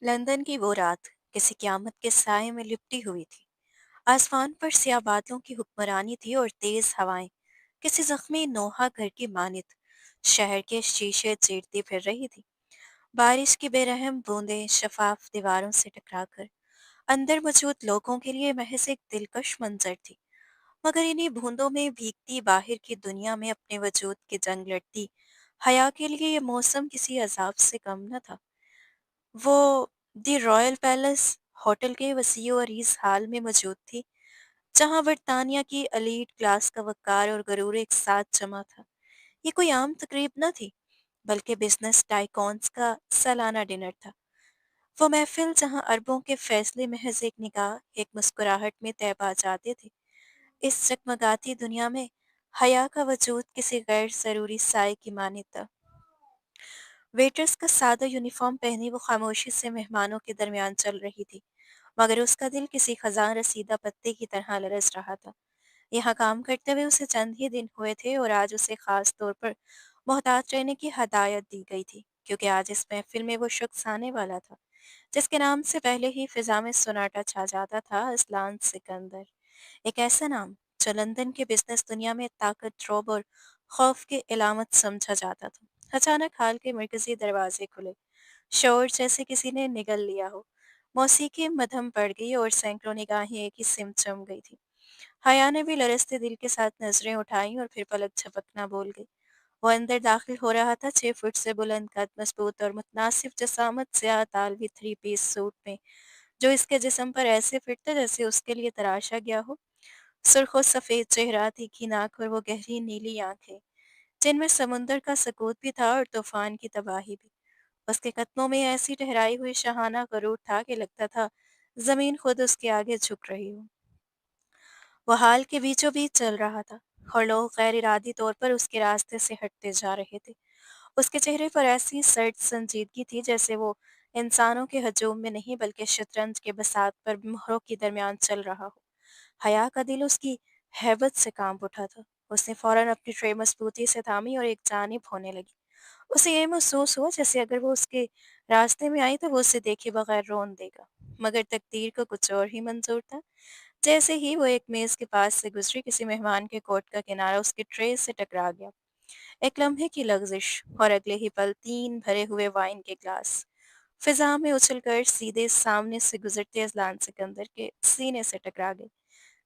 London की वो रात किसी क़यामत के साए में लिपटी हुई थी। आसमान पर स्याह बादलों की हुक्मरानी थी और तेज हवाएं किसी जख्मी नोहा घर की मानित शहर के शीशे चीरती फिर रही थी। बारिश की बेरहम बूंदें शफाफ दीवारों से टकराकर अंदर मौजूद लोगों के लिए महज एक दिलकश मंजर थी, मगर इन्हीं बूंदों में भीगती बाहर की दुनिया में अपने वजूद की जंग लड़ती हया के लिए ये मौसम किसी अजाब से कम न था। वो दी रॉयल पैलेस होटल के वसी और इस हाल में मौजूद थी, जहां बरतानिया की एलीट क्लास का वक़ार और गरूर एक साथ जमा था। ये कोई आम तकरीब न थी, बल्कि बिजनेस टाइकॉन्स का सालाना डिनर था। वो महफिल जहां अरबों के फैसले महज एक निगाह, एक मुस्कुराहट में तय पा जाते थे। इस जगमगाती दुनिया में हया का वजूद किसी गैर ज़रूरी साए की माने था। वेटर्स का सादा यूनिफॉर्म पहनी वो खामोशी से मेहमानों के दरमियान चल रही थी, मगर उसका दिल किसी खजान रसीदा पत्ते की तरह लरज रहा था। यहाँ काम करते हुए उसे चंद ही दिन हुए थे और आज उसे खास तौर पर मोहतात रहने की हदायत दी गई थी, क्योंकि आज इस महफिल में वो शख्स आने वाला था जिसके नाम से पहले ही फिजा में सन्नाटा छा जाता था। असलान सिकंदर, एक ऐसा नाम जो लंदन के बिजनेस दुनिया में ताकत, रौब और खौफ की इलामत समझा जाता था। अचानक हाल के मरकजी दरवाजे खुले, शोर जैसे किसी ने निगल लिया हो। मौसीकी मद्धम पड़ गई और सैकड़ों निगाहें एक ही सिमत जम गई थी। हया ने भी लरजते दिल के साथ नजरें उठाई और फिर पलक झपकना बोल गई। वो अंदर दाखिल हो रहा था, 6 फुट से बुलंद कद, मजबूत और मुतनासिब जसामत, स्याह तालवी थ्री पीस सूट में जो इसके जिस्म पर ऐसे फिट था जैसे उसके लिए तराशा गया हो। सुर्ख और सफेद चेहरा, तीखी नाक और वो गहरी नीली आंखें जिनमें समुंदर का सकूत भी था और तूफान की तबाही भी। उसके कदमों में ऐसी ठहराई हुई शहाना गरूर था कि लगता था जमीन खुद उसके आगे झुक रही हो। वो हाल के बीचों बीच चल रहा था और लोग गैर इरादी तौर पर उसके रास्ते से हटते जा रहे थे। उसके चेहरे पर ऐसी सर्द संजीदगी थी जैसे वो इंसानों के हजूम में नहीं बल्कि शतरंज के बसात पर मोहरों के दरमियान चल रहा हो। हया का दिल उसकी हैबत से कांप उठा था। उसने फौरन अपनी ट्रे मजबूती से थामी और एक जानिब होने लगी। उसे ये महसूस हुआ जैसे अगर वो उसके रास्ते में आई तो वो उसे देखे बगैर रोन देगा, मगर तकदीर को कुछ और ही मंजूर था। जैसे ही वो एक मेज के पास से गुजरी, किसी मेहमान के कोट का किनारा उसके ट्रे से टकरा गया। एक लम्हे की लग्जिश और अगले ही पल 3 भरे हुए वाइन के ग्लास फिजा में उछलकर सीधे सामने से गुजरते अजलान सिकंदर के सीने से टकरा गए।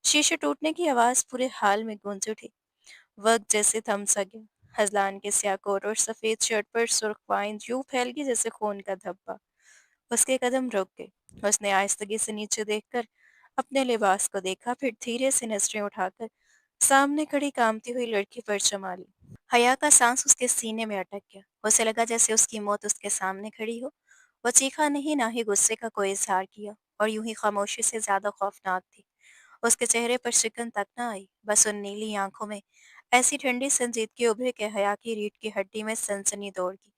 शीशे टूटने की आवाज पूरे हाल में गूंज उठी। वक्त जैसे थम सा गया। अजलान के स्याह कोट और सफेद शर्ट पर सुर्ख वाइन यूं फैल गई जैसे खून का धब्बा। उसके कदम रुक गए। उसने आहिस्तगी से नीचे देखकर अपने लिबास को देखा, फिर धीरे से नजरें उठाकर सामने खड़ी कामती हुई लड़की पर संभाली। हया का सांस उसके सीने में अटक गया। उसे लगा जैसे उसकी मौत उसके सामने खड़ी हो। वो चीखा नहीं, ना ही गुस्से का कोई इजहार किया, और यूं ही खामोशी से ज्यादा खौफनाक थी। उसके चेहरे पर शिकन तक न आई, बस उन नीली आंखों में ऐसी ठंडी संजीदगी उभरी कि हया की रीढ़ की हड्डी में सनसनी दौड़ गई।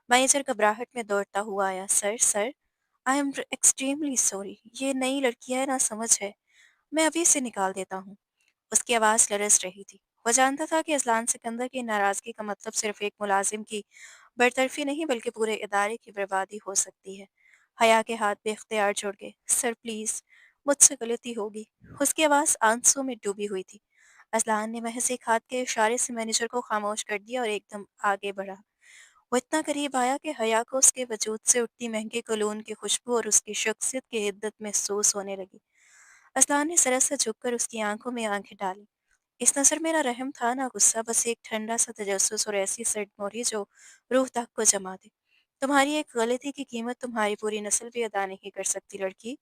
मैनेजर घबराहट में दौड़ता हुआ आया। Sir sir, I am extremely sorry, ये नई लड़की है, ना समझ है, मैं अभी से निकाल देता हूँ। उसकी आवाज़ लरज़ रही थी। वो जानता था कि अज़लान सिकंदर की नाराज़गी का मतलब सिर्फ़ एक मुलाज़िम की बरतरफ़ी नहीं बल्कि पूरे इदारे की बर्बादी हो सकती है। हया के हाथ बेख्तियार जुड़ गए। सर प्लीज़, मुझसे गलती होगी। उसकी आवाज़ आंसू में डूबी हुई थी। अज़लान ने महज़ एक हाथ के इशारे से मैनेजर को खामोश कर दिया और एकदम आगे बढ़ा। वो इतना करीब आया कि हया को उसके वजूद से उठती महंगी कलोन की खुशबू और उसकी शख्सियत की हिद्दत महसूस होने लगी। अज़लान ने ज़रा सा झुककर उसकी आंखों में आंखें डाली। इस नज़र में ना रहम था ना गुस्सा, बस एक ठंडा सा तजस्सुस और ऐसी सटमोरी जो रूह तक को जमा दे। तुम्हारी एक गलती की कीमत तुम्हारी पूरी नस्ल भी अदा नहीं कर सकती लड़की।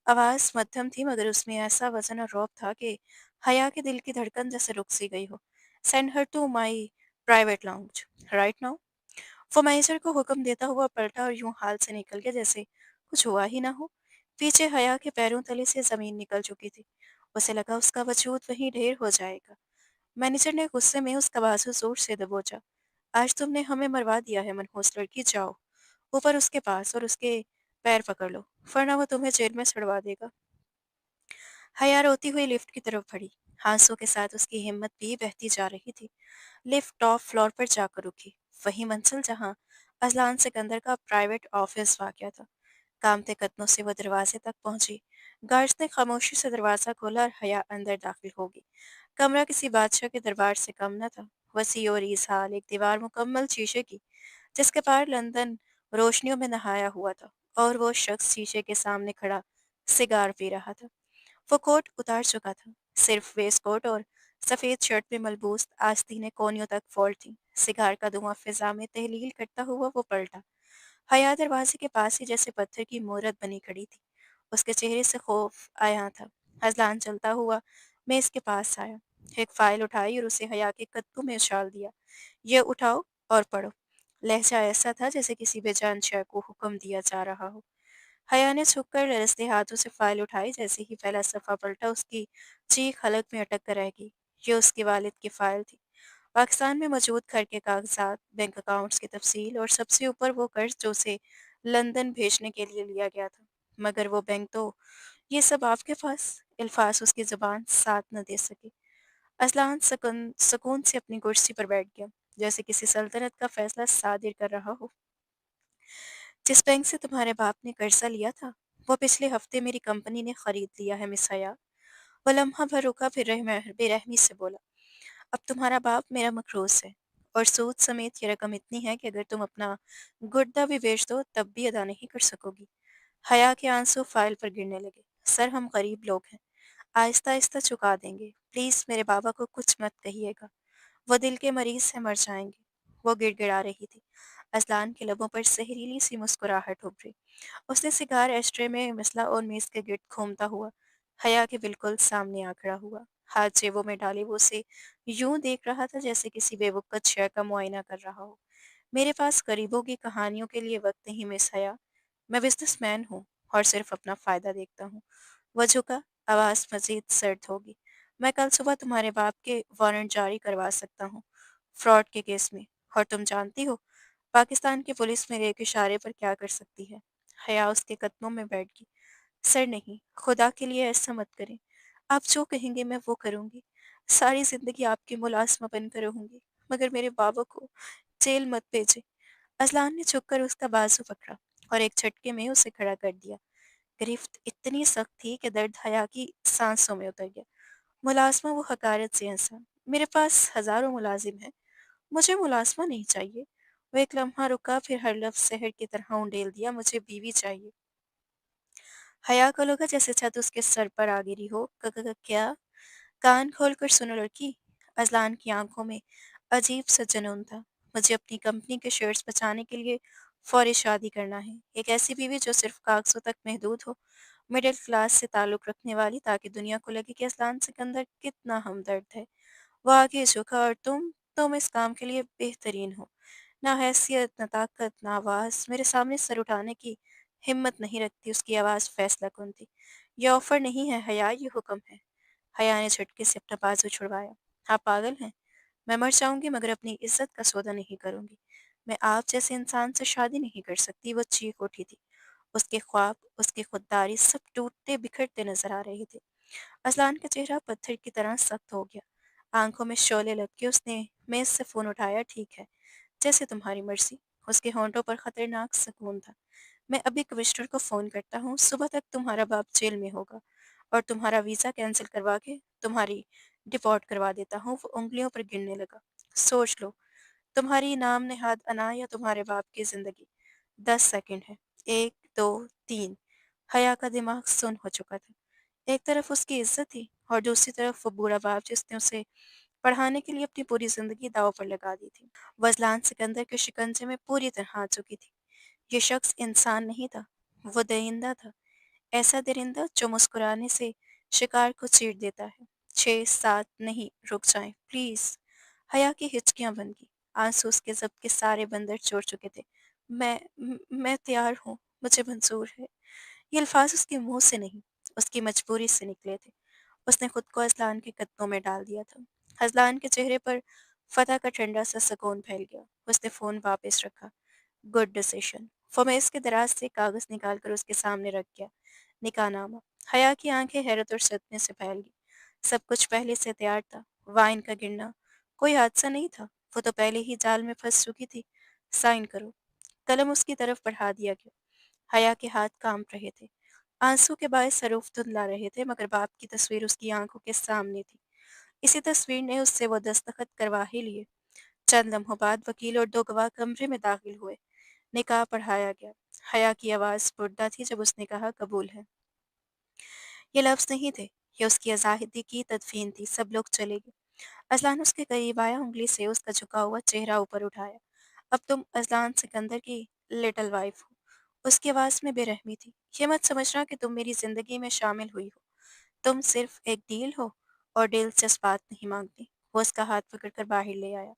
आवाज़ मध्यम थी, मगर उसमें ऐसा वजन और रौब था कि हया के दिल की धड़कन जैसे रुक सी गई हो। Send her to my private lounge right now. वो मैनेजर को हुक्म देता हुआ पलटा और यूं हाल से निकल गया जैसे कुछ हुआ ही ना हो। पीछे हया के पैरों तले से जमीन निकल चुकी थी। उसे लगा उसका वजूद वहीं ढेर हो जाएगा। मैनेजर ने गुस्से में उसका बाजू जोर से दबोचा। आज तुमने हमें मरवा दिया है मनहूस लड़की, जाओ ऊपर उसके पास और उसके पैर पकड़ लो, वरना वो तुम्हें जेल में सड़वा देगा। हया रोती हुई लिफ्ट की तरफ बढ़ी। आंसू के साथ उसकी हिम्मत भी बहती जा रही थी। लिफ्ट टॉप फ्लोर पर जाकर रुकी, वही मंजिल जहां अजलान सिकंदर का प्राइवेट ऑफिस वाक़या था। कांपते कदमों से वो दरवाजे तक पहुंची। गार्ड्स ने खामोशी से दरवाज़ा खोला और हया अंदर दाखिल हो गई। कमरा किसी बादशाह के दरबार से कम न था। वसी और इसहाल, एक दीवार मुकम्मल शीशे की, जिसके पार लंदन रोशनियों में नहाया हुआ था, और वो शख्स शीशे के सामने खड़ा सिगार पी रहा था। वो कोट उतार चुका था, सिर्फ वेस्ट कोट और सफ़ेद शर्ट में मलबूस आस्तीनें कोहनियों तक फोल्ड थीं। सिगार का धुआं फिजा में तहलील करता हुआ वो पलटा। हया दरवाजे के पास ही जैसे पत्थर की मूरत बनी खड़ी थी। उसके चेहरे से खौफ आया था। अजलान चलता हुआ मेज के पास आया, एक फाइल उठाई और उसे हया के कद्दू में उछाल दिया। ये उठाओ और पढ़ो। लहजा ऐसा था जैसे किसी बेजान शय को हुक्म दिया जा रहा हो। हया ने झुककर लरजते हाथों से फाइल उठाई। जैसे ही पहला सफ़ा पलटा, उसकी चीख हलक में अटक कर रह गई। ये उसके वालिद की फाइल थी। पाकिस्तान में मौजूद घर के कागजात, बैंक अकाउंट्स की तफसील और सबसे ऊपर वो कर्ज जो उसे लंदन भेजने के लिए लिया गया था। मगर वो बैंक तो, ये सब आपके पास। अल्फाज उसकी ज़ुबान साथ न दे सके। असलान सुकून सुकून से अपनी कुर्सी पर बैठ गया, जैसे किसी सल्तनत का फैसला सादिर कर रहा हो। जिस बैंक से तुम्हारे बाप ने कर्जा लिया था, वो पिछले हफ्ते मेरी कंपनी ने खरीद लिया है मिस हया। वो लम्हा भर रुका, फिर बेरहमी से बोला, अब तुम्हारा बाप मेरा मकरूज है, और सूद समेत ये रकम इतनी है कि अगर तुम अपना गुर्दा भी बेच दो तब भी अदा नहीं कर सकोगी। हया के आंसू फाइल पर गिरने लगे। सर, हम गरीब लोग हैं, आहिस्ता आहिस्ता चुका देंगे। प्लीज मेरे बाबा को कुछ मत कहिएगा, वो दिल के मरीज से मर जाएंगे। वो गिड़गिड़ा रही थी। असलान के लबों पर जहरीली सी मुस्कुराहट उभरी। उसने सिगार एस्ट्रे में मिसला और मेज के गिर्द घूमता हुआ हया के बिल्कुल सामने आ खड़ा हुआ। हाथ जेबों में डाले वो उसे यूं देख रहा था जैसे किसी बेवकूफ़ शय का मुआयना कर रहा हो। मेरे पास गरीबों की कहानियों के लिए वक्त नहीं मिस हया। मैं बिजनेसमैन हूँ और सिर्फ अपना फ़ायदा देखता हूँ। वो झुका, आवाज़ मज़ीद सर्द होगी। मैं कल सुबह तुम्हारे बाप के वारंट जारी करवा सकता हूँ, फ्रॉड के केस में। और तुम जानती हो पाकिस्तान की पुलिस मेरे एक इशारे पर क्या कर सकती है? हया उसके कदमों में बैठ गई। सर नहीं, खुदा के लिए ऐसा मत करें। आप जो कहेंगे मैं वो करूँगी। सारी ज़िंदगी आपकी मुलाज़िमा बनकर रहूँगी, मगर मेरे बाबा को जेल मत भेजें। अज़लान ने झुककर उसका बाजू पकड़ा और एक झटके में उसे खड़ा कर दिया। गिरफ्त इतनी सख्त थी कि दर्द हया की सांसों में उतर गया। मुलाज़िमा, वो हकारत से हँसा। मेरे पास हज़ारों मुलाजिम हैं, मुझे मुलाज़िमा नहीं चाहिए। वो एक लम्हा रुका, फिर हर लफ्ज़ ज़हर की तरह उंडेल दिया, मुझे बीवी चाहिए। हया को लगा जैसे छत उसके सर पर आ गिरी हो। क्या? कान खोलकर सुनो लड़की। अज़लान की आंखों में अजीब सा जुनून था। मुझे अपनी कंपनी के शेयर्स बचाने के लिए फौरी शादी करना है। एक ऐसी बीवी जो सिर्फ कागजों तक महदूद हो, मिडिल क्लास से ताल्लुक़ रखने वाली, ताकि दुनिया को लगे कि अज़लान सिकंदर कितना हमदर्द है। वो आगे झुका, और तुम इस काम के लिए बेहतरीन हो। ना हैसियत, ना ताकत, ना आवाज़, मेरे सामने सर उठाने की हिम्मत नहीं रखती। उसकी आवाज़ फैसला कुन थी। ये ऑफ़र नहीं है हया, ये हुक्म है। हया ने झटके से अपना बाजू छुड़वाया। आप पागल हैं? मैं मर जाऊंगी मगर अपनी इज्जत का सौदा नहीं करूंगी। मैं आप जैसे इंसान से शादी नहीं कर सकती। वो चीख उठी थी। उसके ख्वाब, उसकी खुददारी सब टूटते बिखरते नजर आ रहे थे। असलान का चेहरा पत्थर की तरह सख्त हो गया। आंखों में शोले लपके उसने मेज से फोन उठाया। ठीक है, जैसे तुम्हारी मर्जी। उसके होंठों पर खतरनाक सुकून था। मैं अभी कमिश्नर को फ़ोन करता हूँ। सुबह तक तुम्हारा बाप जेल में होगा, और तुम्हारा वीज़ा कैंसिल करवा के तुम्हारी डिपॉर्ट करवा देता हूँ। वो उंगलियों पर गिनने लगा। सोच लो, तुम्हारी नाम नेहाद अना या तुम्हारे बाप की ज़िंदगी। 10 सेकंड है। एक, दो, तीन। हया का दिमाग सुन्न हो चुका था। एक तरफ उसकी इज्जत थी, और दूसरी तरफ वो बूढ़ा बाप जिसने उसे पढ़ाने के लिए अपनी पूरी ज़िंदगी दांव पर लगा दी थी। वजलान सिकंदर के शिकंजे में पूरी तरह आ चुकी थी। ये शख्स इंसान नहीं था, वो दरिंदा था। ऐसा दरिंदा जो मुस्कुराने से शिकार को चीर देता है। 6, 7, नहीं, रुक जाएं प्लीज। हया की हिचकियां बन गई। आंसू उसके जब के सारे बंदर छोड़ चुके थे। मैं तैयार हूँ, मुझे मंजूर है। ये अल्फाज उसके मुंह से नहीं, उसकी मजबूरी से निकले थे। उसने खुद को अजलान के कदमों में डाल दिया था। अजलान के चेहरे पर फतह का ठंडा सा सुकून फैल गया। उसने फ़ोन वापस रखा। Good decision. फमेस के दराज से कागज निकालकर उसके सामने रख गया। निकाहनामा। हया की आंखें हैरत और सदमे से फैल गई। सब कुछ पहले से तैयार था। वाइन का गिरना कोई हादसा नहीं था, वो तो पहले ही जाल में फंस चुकी थी। साइन करो। कलम उसकी तरफ बढ़ा दिया गया। हया के हाथ कांप रहे थे। आंसू के बायस सरूफ धुंधला रहे थे, मगर बाप की तस्वीर उसकी आंखों के सामने थी। इसी तस्वीर ने उससे वो दस्तखत करवा ही लिए। चंद लम्हों बाद वकील और दो गवाह कमरे में दाखिल हुए। निकाह पढ़ाया गया। हया की आवाज़ बुर्दा थी जब उसने कहा, कबूल है। ये लफ्ज़ नहीं थे, ये उसकी आज़ादी की तदफीन थी। सब लोग चले गए। अज़लान उसके करीब आया, उंगली से उसका झुका हुआ चेहरा ऊपर उठाया। अब तुम अज़लान सिकंदर की लिटिल वाइफ हो। उसकी आवाज़ में बेरहमी थी। ये मत समझना कि तुम मेरी ज़िंदगी में शामिल हुई हो। तुम सिर्फ एक डील हो और डील जज़्बात नहीं मांगती। वो उसका हाथ पकड़कर बाहर ले आया।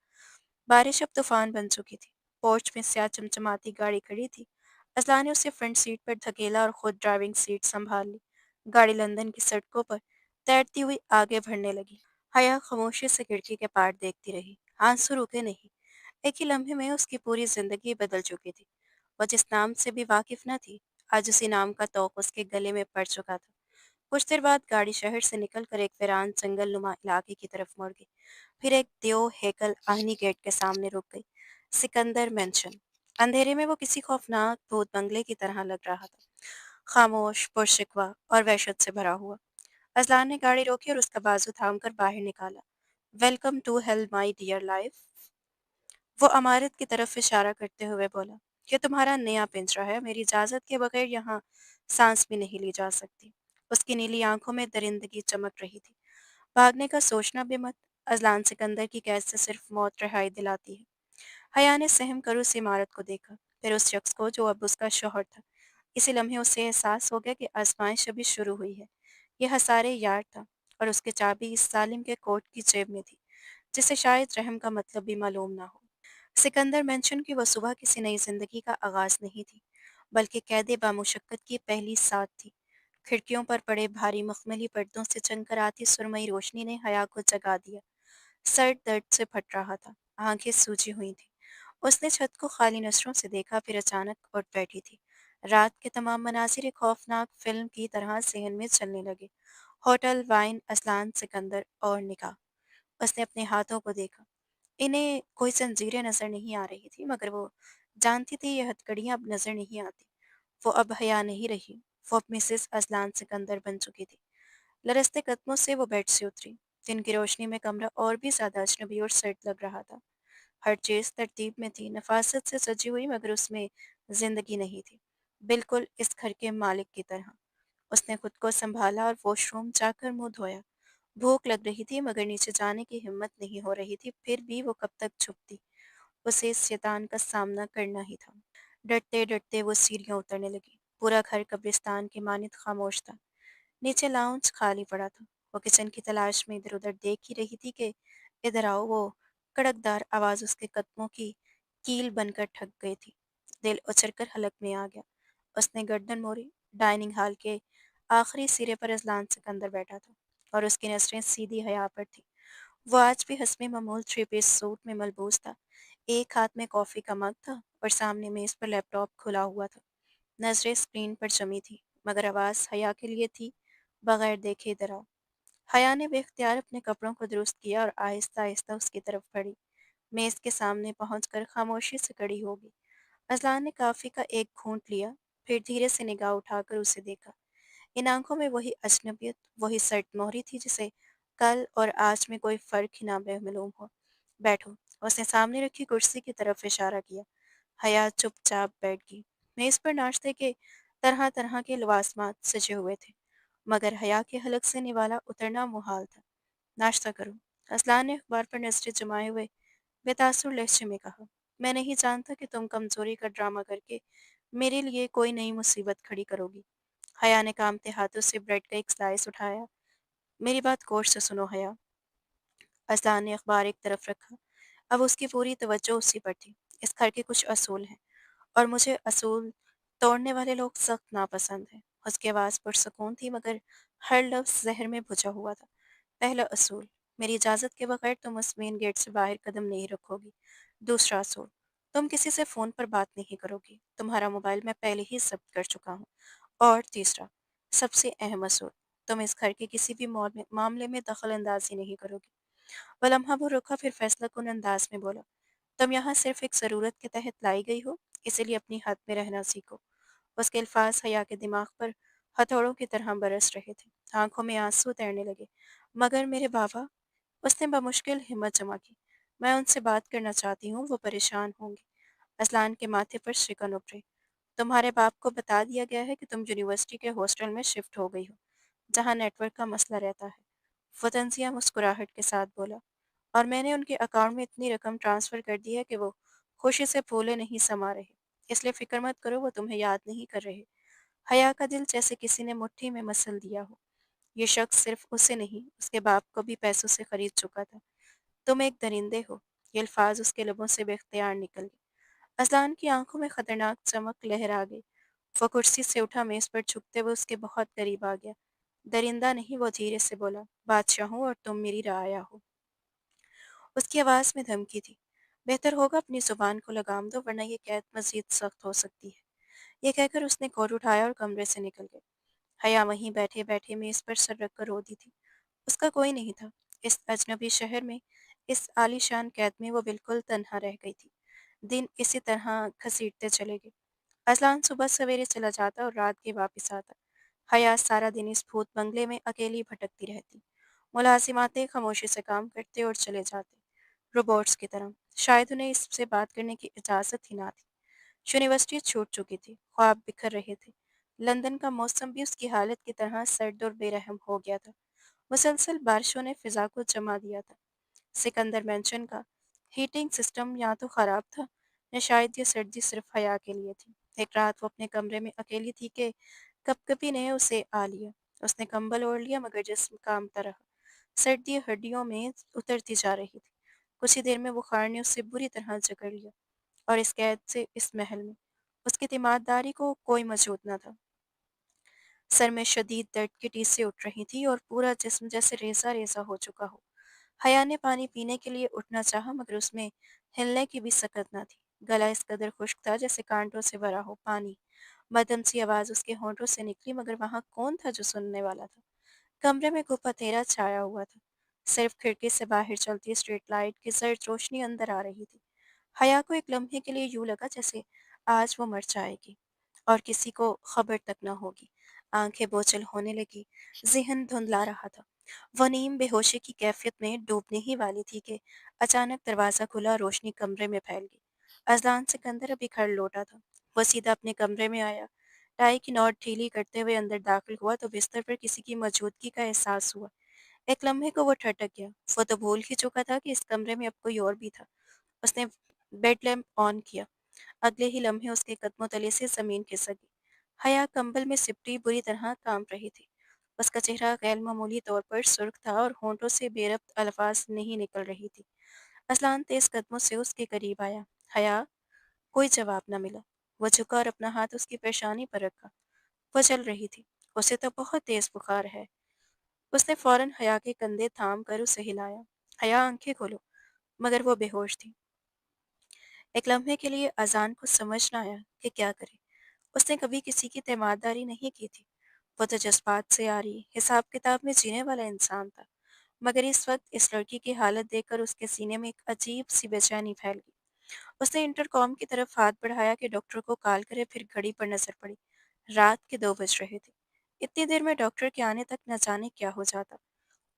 बारिश अब तूफान बन चुकी थी। पोर्च में स्याह चमचमाती गाड़ी खड़ी थी। अज़लान ने उसे फ्रंट सीट पर धकेला और खुद ड्राइविंग सीट संभाल ली। गाड़ी लंदन की सड़कों पर तैरती हुई आगे बढ़ने लगी। हया खामोशी से खिड़की के पार देखती रही। आंसू रुके नहीं। एक ही लम्हे में उसकी पूरी जिंदगी बदल चुकी थी। वो जिस नाम से भी वाकिफ न थी, आज उसी नाम का तौक उसके गले में पड़ चुका था। कुछ देर बाद गाड़ी शहर से निकलकर एक वीरान जंगल नुमा इलाके की तरफ मुड़ गई। फिर एक देव हैकल आहनी गेट के सामने रुक गई। सिकंदर मेंशन। अंधेरे में वो किसी खौफनाक भूत बंगले की तरह लग रहा था, खामोश, पुरशिकवा और वहशत से भरा हुआ। अजलान ने गाड़ी रोकी और उसका बाजू थामकर बाहर निकाला। Welcome to hell my dear life. वो अमारत की तरफ इशारा करते हुए बोला, ये तुम्हारा नया पिंजरा है, मेरी इजाज़त के बगैर यहाँ सांस भी नहीं ली जा सकती। उसकी नीली आंखों में दरिंदगी चमक रही थी। भागने का सोचना भी मत। अजलान सिकंदर की कैद से सिर्फ मौत रिहाई दिलाती है। हया ने सहम कर उस इमारत को देखा, फिर उस शख्स को जो अब उसका शौहर था। इसी लम्हे उसे एहसास हो गया कि आजमाइश अभी शुरू हुई है। यह हसारे यार था और उसकी चाबी इस सालिम के कोट की जेब में थी, जिसे शायद रहम का मतलब भी मालूम ना हो। सिकंदर मेंशन की वो सुबह किसी नई जिंदगी का आगाज नहीं थी, बल्कि कैद बामुशक्कत की पहली साथ थी। खिड़कियों पर पड़े भारी मखमली पर्दों से चमकर आती सुरमई रोशनी ने हया को जगा दिया। सर दर्द से फट रहा था, आंखें सूजी हुई थी। उसने छत को खाली नजरों से देखा, फिर अचानक उठ बैठी थी। रात के तमाम मनाजिर एक खौफनाक फिल्म की तरह जहन में चलने लगे। होटल, वाइन, असलान, सिकंदर और निकाह। उसने अपने हाथों को देखा। इन्हें कोई जंजीरें नजर नहीं आ रही थी, मगर वो जानती थी ये हथकड़ियां अब नजर नहीं आती। वो अब हया नहीं रही। वो अब मिसेस असलान सिकंदर बन चुकी थी। लरसते कदमों से वो बेड से उतरी। दिन की रोशनी में कमरा और भी ज्यादा अजनबी और सर्द लग रहा था। हर चीज तरतीब में थी, नफासत से सजी हुई, मगर उसमें जिंदगी नहीं थी। बिल्कुल इस घर के मालिक की तरह। उसने खुद को संभाला और वॉशरूम जाकर मुंह धोया। भूख लग रही थी, मगर नीचे जाने की हिम्मत नहीं हो रही थी। फिर भी वो कब तक छुपती। उसे इस शैतान का सामना करना ही था। डरते डरते वो सीढ़ियां उतरने लगी। पूरा घर कब्रिस्तान की मानित खामोश था। नीचे लाउंज खाली पड़ा था। वो किचन की तलाश में इधर उधर देख ही रही थी कि इधर आओ। वो कड़कदार आवाज उसके कदमों की कील बनकर ठक गई थी। दिल उछलकर हलक में आ गया। उसने गर्दन मोड़ी। डाइनिंग हॉल के आखिरी सिरे पर अजलान सिकंदर बैठा था और उसकी नजरें सीधी हया पर थी। वो आज भी हस्बी मामूल थ्री पीस सूट में मलबूस था। एक हाथ में कॉफी का मग था और सामने मेज पर लैपटॉप खुला हुआ था। नजरें स्क्रीन पर जमी थी, मगर आवाज हया के लिए थी, बगैर देखे इधर आओ। हया ने बेख्तियार अपने कपड़ों को दुरुस्त किया और आहिस्ता आहिस्ता उसकी तरफ बढ़ी। मेज के सामने पहुंचकर खामोशी से खड़ी हो गई। अजलान ने कॉफी का एक घूंट लिया, फिर धीरे से निगाह उठाकर उसे देखा। इन आंखों में वही अजनबियत, वही सर्द मोहरी थी जिसे कल और आज में कोई फर्क ही ना मालूम हो। बैठो। उसने सामने रखी कुर्सी की तरफ इशारा किया। हया चुपचाप बैठ गई। मेज पर नाश्ते के तरह तरह के लवाजमात सजे हुए थे, मगर हया के हलक से निवाला उतरना मुहाल था। नाश्ता करो। असलान ने अखबार पर नजरें जमाए हुए बेतासुर लहजे में कहा। मैं नहीं जानता कि तुम कमजोरी का ड्रामा करके मेरे लिए कोई नई मुसीबत खड़ी करोगी। हया ने कांपते हाथों से ब्रेड का एक स्लाइस उठाया। मेरी बात गौर से सुनो हया। असलान ने अखबार एक तरफ रखा। अब उसकी पूरी तवज्जो उसी पर थी। इस घर के कुछ असूल हैं और मुझे असूल तोड़ने वाले लोग सख्त नापसंद हैं। उसकी आवाज़ पुरसकून थी, मगर हर लफ्ज़ जहर में भुजा हुआ था। पहला असूल, मेरी इजाज़त के बगैर तुम उस मेन गेट से बाहर कदम नहीं रखोगी। दूसरा असूल, तुम किसी से फ़ोन पर बात नहीं करोगी। तुम्हारा मोबाइल मैं पहले ही जब्त कर चुका हूँ। और तीसरा, सबसे अहम असूल, तुम इस घर के किसी भी मामले में दखल अंदाजी नहीं करोगी। वह लम्हा वो रुका, फिर फैसला कुन अंदाज में बोला, तुम यहाँ सिर्फ एक ज़रूरत के तहत लाई गई हो, इसीलिए अपनी हद में रहना सीखो। اس کے الفاظ حیا کے دماغ پر ہتھوڑوں کی طرح برس رہے تھے۔ آنکھوں میں آنسو تیرنے لگے۔ مگر میرے بابا، اس نے بمشکل ہمت جمع کی، میں ان سے بات کرنا چاہتی ہوں، وہ پریشان ہوں گے۔ اصلان کے ماتھے پر شکن ابھرے۔ تمہارے باپ کو بتا دیا گیا ہے کہ تم یونیورسٹی کے ہاسٹل میں شفٹ ہو گئی ہو، جہاں نیٹ ورک کا مسئلہ رہتا ہے۔ فتنزیہ مسکراہٹ کے ساتھ بولا، اور میں نے ان کے اکاؤنٹ میں اتنی رقم ٹرانسفر کر دی ہے کہ وہ خوشی سے پھولے نہیں سما رہے، اس لیے فکر مت کرو، وہ تمہیں یاد نہیں کر رہے۔ حیا کا دل جیسے کسی نے مٹھی میں مسل دیا ہو۔ یہ شخص صرف اسے نہیں، اس کے باپ کو بھی پیسوں سے خرید چکا تھا۔ تم ایک درندے ہو۔ یہ الفاظ اس کے لبوں سے بے اختیار نکل گئے۔ اذلان کی آنکھوں میں خطرناک چمک لہرا گئی۔ وہ کرسی سے اٹھا، میز پر جھکتے ہوئے اس کے بہت قریب آ گیا۔ درندہ نہیں، وہ دھیرے سے بولا، بادشاہ ہوں اور تم میری رعایا ہو۔ اس کی آواز میں دھمکی تھی۔ بہتر ہوگا اپنی زبان کو لگام دو، ورنہ یہ قید مزید سخت ہو سکتی ہے۔ یہ کہہ کر اس نے کوٹ اٹھایا اور کمرے سے نکل گئے۔ حیا وہیں بیٹھے بیٹھے میز پر سر رکھ کر روتی تھی۔ اس کا کوئی نہیں تھا۔ اس اجنبی شہر میں، اس عالی شان قید میں وہ بالکل تنہا رہ گئی تھی۔ دن اسی طرح گھسیٹتے چلے گئے۔ اذلان صبح سویرے چلا جاتا اور رات کے واپس آتا۔ حیا سارا دن اس بھوت بنگلے میں اکیلی بھٹکتی رہتی۔ ملازماتیں خاموشی سے کام کرتے اور چلے جاتے، روبوٹس کی طرح۔ شاید انہیں اس سے بات کرنے کی اجازت ہی نہ تھی۔ یونیورسٹی چھوٹ چکی تھی، خواب بکھر رہے تھے۔ لندن کا موسم بھی اس کی حالت کی طرح سرد اور بے رحم ہو گیا تھا۔ مسلسل بارشوں نے فضا کو جما دیا تھا۔ سکندر مینشن کا ہیٹنگ سسٹم یا تو خراب تھا، یا شاید یہ سردی صرف حیا کے لیے تھی۔ ایک رات وہ اپنے کمرے میں اکیلی تھی کہ کپ کپی نے اسے آ لیا۔ اس نے کمبل اوڑھ لیا مگر جسم کامتا رہا۔ سردی ہڈیوں میں اترتی جا رہی تھی۔ کچھ ہی دیر میں بخار نے اسے بری طرح جکڑ لیا، اور اس قید سے، اس محل میں، اس کی تیمارداری کو کوئی وجود نہ تھا۔ سر میں شدید درد کی ٹیسیں اٹھ رہی تھی اور پورا جسم جیسے ریزہ ریزہ ہو چکا ہو۔ حیا نے پانی پینے کے لیے اٹھنا چاہا مگر اس میں ہلنے کی بھی سکت نہ تھی۔ گلا اس قدر خشک تھا جیسے کانٹوں سے بھرا ہو پانی۔ مدھم سی آواز اس کے ہونٹوں سے نکلی مگر وہاں کون تھا جو سننے والا تھا؟ کمرے میں گھپا تیرا چھایا ہوا تھا۔ صرف کھڑکی سے باہر چلتی اسٹریٹ لائٹ کی زرد روشنی اندر آ رہی تھی۔ حیا کو ایک لمحے کے لیے یوں لگا جیسے آج وہ مر جائے گی اور کسی کو خبر تک نہ ہوگی۔ آنکھیں بوجھل ہونے لگی، ذہن دھندلا رہا تھا۔ وہ نیم بے ہوشی کی کیفیت میں ڈوبنے ہی والی تھی کہ اچانک دروازہ کھلا اور روشنی کمرے میں پھیل گئی۔ اذلان سکندر ابھی گھر لوٹا تھا۔ وہ سیدھا اپنے کمرے میں آیا، ٹائی کی نوٹ ڈھیلی کرتے ہوئے اندر داخل ہوا تو بستر پر کسی کی موجودگی کا احساس ہوا۔ ایک لمحے کو وہ ٹھٹک گیا۔ وہ تو بھول ہی چکا تھا کہ اس کمرے میں اب کوئی اور بھی تھا۔ اس نے بیڈ لیمپ آن کیا۔ اگلے ہی لمحے اس کے قدموں تلے سے زمین کھسک گئی۔ حیا کمبل میں سپٹی بری طرح کانپ رہی تھی۔ اس کا چہرہ غیر معمولی طور پر سرخ تھا اور ہونٹوں سے بے ربط الفاظ نہیں نکل رہی تھی۔ اذلان تیز قدموں سے اس کے قریب آیا۔ حیا، کوئی جواب نہ ملا۔ وہ جھکا اور اپنا ہاتھ اس کی پیشانی پر رکھا۔ وہ چل رہی تھی۔ اسے تو بہت تیز بخار ہے۔ اس نے فوراً حیا کے کندھے تھام کر اسے ہلایا۔ حیا، آنکھیں کھولو۔ مگر وہ بے ہوش تھی۔ ایک لمحے کے لیے اذان کو سمجھ نہ آیا کہ کیا کرے۔ اس نے کبھی کسی کی تیمارداری نہیں کی تھی۔ وہ تو جذبات سے آری، حساب کتاب میں جینے والا انسان تھا۔ مگر اس وقت اس لڑکی کی حالت دیکھ کر اس کے سینے میں ایک عجیب سی بے چینی پھیل گئی۔ اس نے انٹر کام کی طرف ہاتھ بڑھایا کہ ڈاکٹر کو کال کرے، پھر گھڑی پر نظر پڑی۔ رات کے 2 بج رہے تھے۔ اتنی دیر میں ڈاکٹر کے آنے تک نہ جانے کیا ہو جاتا۔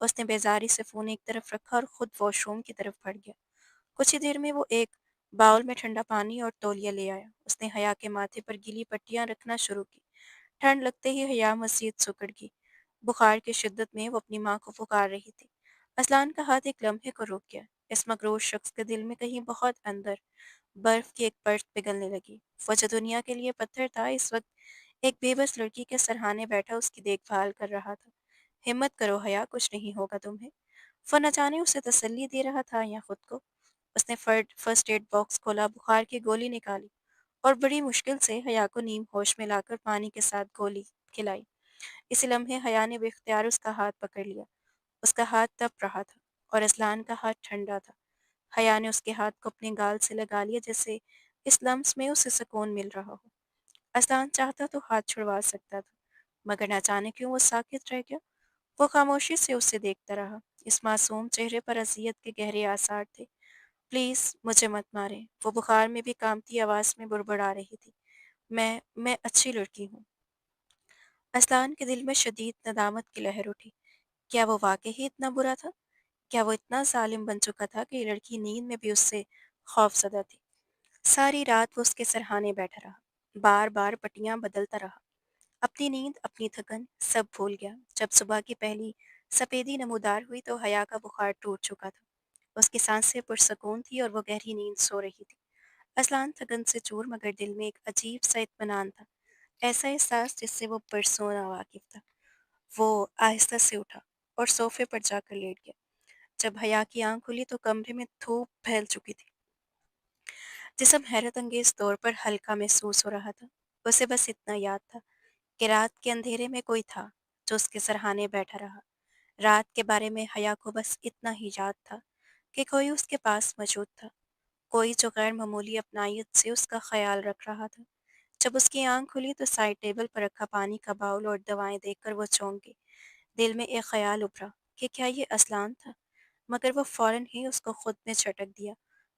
اس نے بیزاری سے فون ایک طرف رکھا اور خود واش روم کی طرف بڑھ گیا۔ کچھ ہی دیر میں وہ ایک باؤل میں ٹھنڈا پانی اور تولیہ لے آیا۔ اس نے حیا کے ماتھے پر گیلی پٹیاں رکھنا شروع کی۔ ٹھنڈ لگتے ہی حیا مزید سکڑ گئی۔ بخار کی شدت میں وہ اپنی ماں کو پکار رہی تھی۔ اذلان کا ہاتھ ایک لمحے کو رک گیا۔ اس مغرور شخص کے دل میں کہیں بہت اندر برف کی ایک پرت پگھلنے لگی۔ وہ جو دنیا کے لیے پتھر تھا، اس وقت ایک بے بس لڑکی کے سرہانے بیٹھا اس کی دیکھ بھال کر رہا تھا۔ ہمت کرو حیا، کچھ نہیں ہوگا تمہیں۔ وہ نہ جانے اسے تسلی دے رہا تھا یا خود کو۔ اس نے فرسٹ ایڈ باکس کھولا، بخار کی گولی نکالی اور بڑی مشکل سے حیا کو نیم ہوش میں لا کر پانی کے ساتھ گولی کھلائی۔ اسی لمحے حیا نے بے اختیار اس کا ہاتھ پکڑ لیا۔ اس کا ہاتھ تپ رہا تھا اور اذلان کا ہاتھ ٹھنڈا تھا۔ حیا نے اس کے ہاتھ کو اپنے گال سے لگا لیا جیسے اس لمس میں اسے سکون مل رہا ہو۔ اذلان چاہتا تو ہاتھ چھڑوا سکتا تھا، مگر نہ جانے کیوں وہ ساکت رہ گیا۔ وہ خاموشی سے اسے دیکھتا رہا۔ اس معصوم چہرے پر اذیت کے گہرے آثار تھے۔ پلیز مجھے مت ماریں، وہ بخار میں بھی کانپتی آواز میں بڑبڑا رہی تھی۔ मैं अच्छी लड़की हूँ। असलान के दिल में शदीद नदामत की लहर उठी। क्या वो वाकई ही इतना बुरा था? क्या वो इतना ज़ालिम बन चुका था कि ये लड़की नींद में भी उससे खौफज़दा थी? सारी रात वो उसके सरहाने बैठा रहा, बार-बार पट्टियाँ बदलता रहा। अपनी नींद, अपनी थकन सब भूल गया। जब सुबह की पहली सफ़ेदी नमूदार हुई तो हया का बुखार टूट चुका था। उसकी सांसें पुरसकून थी और वो गहरी नींद सो रही थी। असलान थकन से चूर मगर दिल में एक अजीब-सा इत्मीनान था। ऐसा एहसास जिससे वो बरसों नावाकिफ़ था। वो आहिस्ता से उठा और सोफ़े पर जाकर लेट गया। जब हया की आँख खुली तो कमरे में धूप फैल चुकी थी। जिस्म हैरत अंगेज़ तौर पर हल्का महसूस हो रहा था। उसे बस इतना याद था कि रात के अंधेरे में कोई था जो उसके सरहाने बैठा रहा। रात के बारे में हया को बस इतना ही याद था कि कोई उसके पास मौजूद था, कोई जो गैर मामूली अपनायत से उसका ख्याल रख रहा था। जब उसकी आँख खुली तो साइड टेबल पर रखा पानी का बाउल और दवाएं देखकर वो चौंक गई। दिल में एक ख्याल उभरा कि क्या ये असलान था, मगर वो फौरन ही उसको खुद में झटक दिया।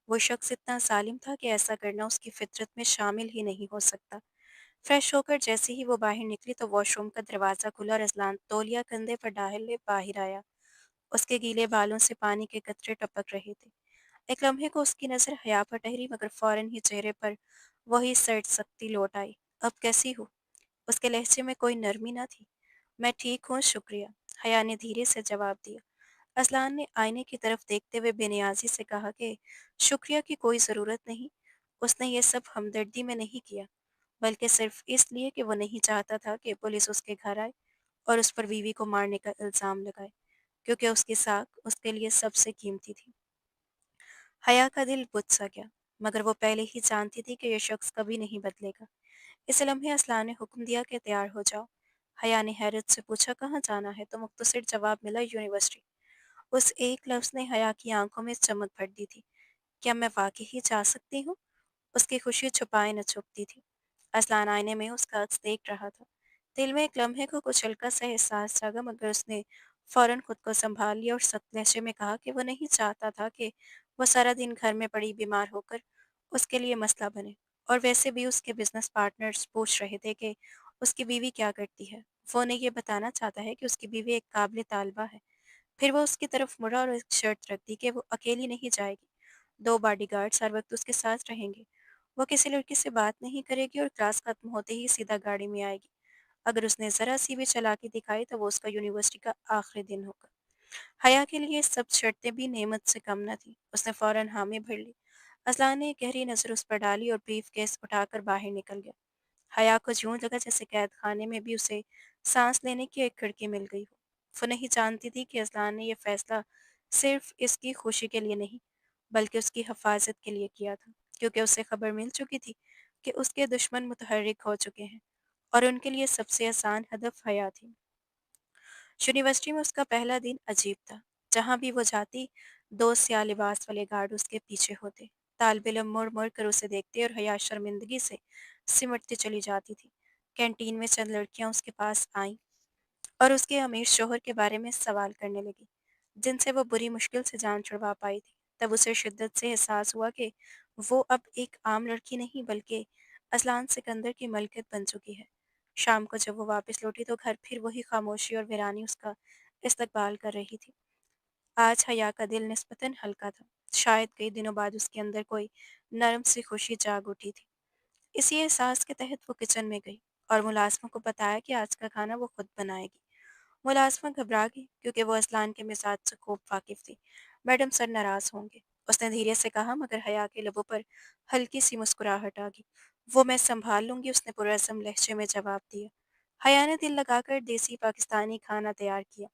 वो शख्स इतना ज़ालिम था कि ऐसा करना उसकी फितरत में शामिल ही नहीं हो सकता। फ्रेश होकर जैसे ही वो बाहर निकली तो वॉशरूम का दरवाज़ा खुला और असलान तौलिया कंधे पर डाले बाहर आया। उसके गीले बालों से पानी के कतरे टपक रहे थे। एक लम्हे को उसकी नज़र हया पर ठहरी मगर फौरन ही चेहरे पर वही सर्द सख्ती लौट आई। अब कैसी हो? उसके लहजे में कोई नरमी न थी। मैं ठीक हूँ, शुक्रिया, हया ने धीरे से जवाब दिया। असलान ने आईने की तरफ देखते हुए बेनियाजी से कहा कि शुक्रिया की कोई ज़रूरत नहीं। उसने ये सब हमदर्दी में नहीं किया, बल्कि सिर्फ इसलिए कि वो नहीं चाहता था कि पुलिस उसके घर आए और उस पर बीवी को मारने का इल्ज़ाम लगाए, क्योंकि उसकी साख उसके लिए सबसे कीमती थी। हया का दिल बुझ सा गया, मगर वो पहले ही जानती थी कि यह शख्स कभी नहीं बदलेगा। इस लम्हे असलान ने हुक्म दिया कि तैयार हो जाओ। हया ने हैरत से पूछा, कहाँ जाना है? तो मुख्तसर जवाब मिला, यूनिवर्सिटी। उस एक लफ्ज़ ने हया की आंखों में चमक भर दी थी। क्या मैं वाकई ही जा सकती हूँ? उसकी खुशी छुपाए न छुपती थी। असलान आईने में उसका अक्स देख रहा था। दिल में एक लम्हे को कुछ हल्का सा एहसास जागा, मगर उसने फौरन खुद को संभाल लिया और सख्त लहजे में कहा कि वो नहीं चाहता था कि वो सारा दिन घर में पड़ी बीमार होकर उसके लिए मसला बने। और वैसे भी उसके बिजनेस पार्टनर्स पूछ रहे थे कि उसकी बीवी क्या करती है। वो उन्हें ये बताना चाहता है कि उसकी बीवी एक काबिल तालबा है। फिर वो उसकी तरफ मुड़ा और एक शर्त रख दी कि वो अकेली नहीं जाएगी। 2 बॉडीगार्ड्स हर वक्त उसके साथ रहेंगे। वो किसी लड़की से बात नहीं करेगी और क्लास खत्म होते ही सीधा गाड़ी में आएगी। अगर उसने ज़रा सी भी चालाकी दिखाई तो वो उसका यूनिवर्सिटी का आखिरी दिन होगा। हया के लिए सब शर्तें भी नेमत से कम न थी। उसने फ़ौरन हामी भर ली। असलान ने एक गहरी नज़र उस पर डाली और ब्रीफ केस उठाकर बाहर निकल गया। हया को यूं लगा जैसे कैद खाने में भी उसे सांस लेने की एक खिड़की मिल गई हो। वो नहीं जानती थी कि असलान ने यह फैसला सिर्फ इसकी खुशी के लिए नहीं, बल्कि उसकी हिफाजत के लिए किया था, क्योंकि उसे खबर मिल चुकी थी कि उसके दुश्मन मुतहर्रिक हो चुके हैं और उनके लिए सबसे आसान हदफ हया थी। यूनिवर्सिटी में उसका पहला दिन अजीब था। जहाँ भी वो जाती, दो स्याह लिबास वाले गार्ड उसके पीछे होते। तालिब इल्म मुड़ मुड़ कर उसे देखते और हया शर्मिंदगी से सिमटती चली जाती थी। कैंटीन में चंद लड़कियां उसके पास आईं और उसके अमीर शोहर के बारे में सवाल करने लगी, जिनसे वो बुरी मुश्किल से जान छुड़वा पाई थी। तब उसे शिद्दत से एहसास हुआ कि वो अब एक आम लड़की नहीं बल्कि असलान सिकंदर की मलकियत बन चुकी है। शाम को जब वो वापस लौटी तो घर फिर वही खामोशी और वीरानी उसका इस्तकबाल कर रही थी। आज हया का दिल निस्बतन हल्का था। शायद कई दिनों बाद उसके अंदर कोई नरम सी खुशी जाग उठी थी। इसी एहसास के तहत वो किचन में गई और मुलाजमों को बताया कि आज का खाना वो खुद बनाएगी। मुलाज़िमा घबरा गई क्योंकि वो असलान के मिजाज से खूब वाकिफ थी। मैडम सर नाराज़ होंगे, उसने धीरे से कहा, मगर हया के लबों पर हल्की सी मुस्कुराहट आ गई। वो मैं संभाल लूंगी, उसने पुरज़्ज़म लहजे में जवाब दिया। हया ने दिल लगाकर देसी पाकिस्तानी खाना तैयार किया,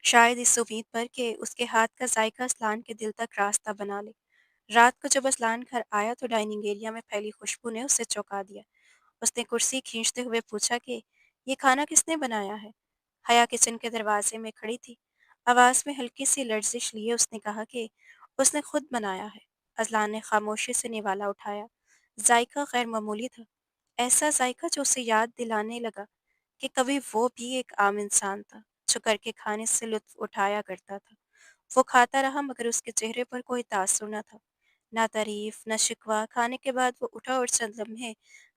शायद इस उम्मीद पर कि उसके हाथ का जायका असलान के दिल तक रास्ता बना ले। रात को जब असलान घर आया तो डाइनिंग एरिया में फैली खुशबू ने उसे चौंका दिया। उसने कुर्सी खींचते हुए पूछा कि ये खाना किसने बनाया है? हया किचन के दरवाजे में खड़ी थी। आवाज़ में हल्की सी लर्जिश लिए उसने कहा कि उसने खुद बनाया है। अजलान ने खामोशी से निवाला उठाया। जायका गैर मामूली था, ऐसा जायका जो उसे याद दिलाने लगा कि कभी वो भी एक आम इंसान था, जो करके खाने से लुत्फ उठाया करता था। वो खाता रहा मगर उसके चेहरे पर कोई तासुर न था, ना तारीफ, ना शिकवा। खाने के बाद वो उठा और चंद लम्हे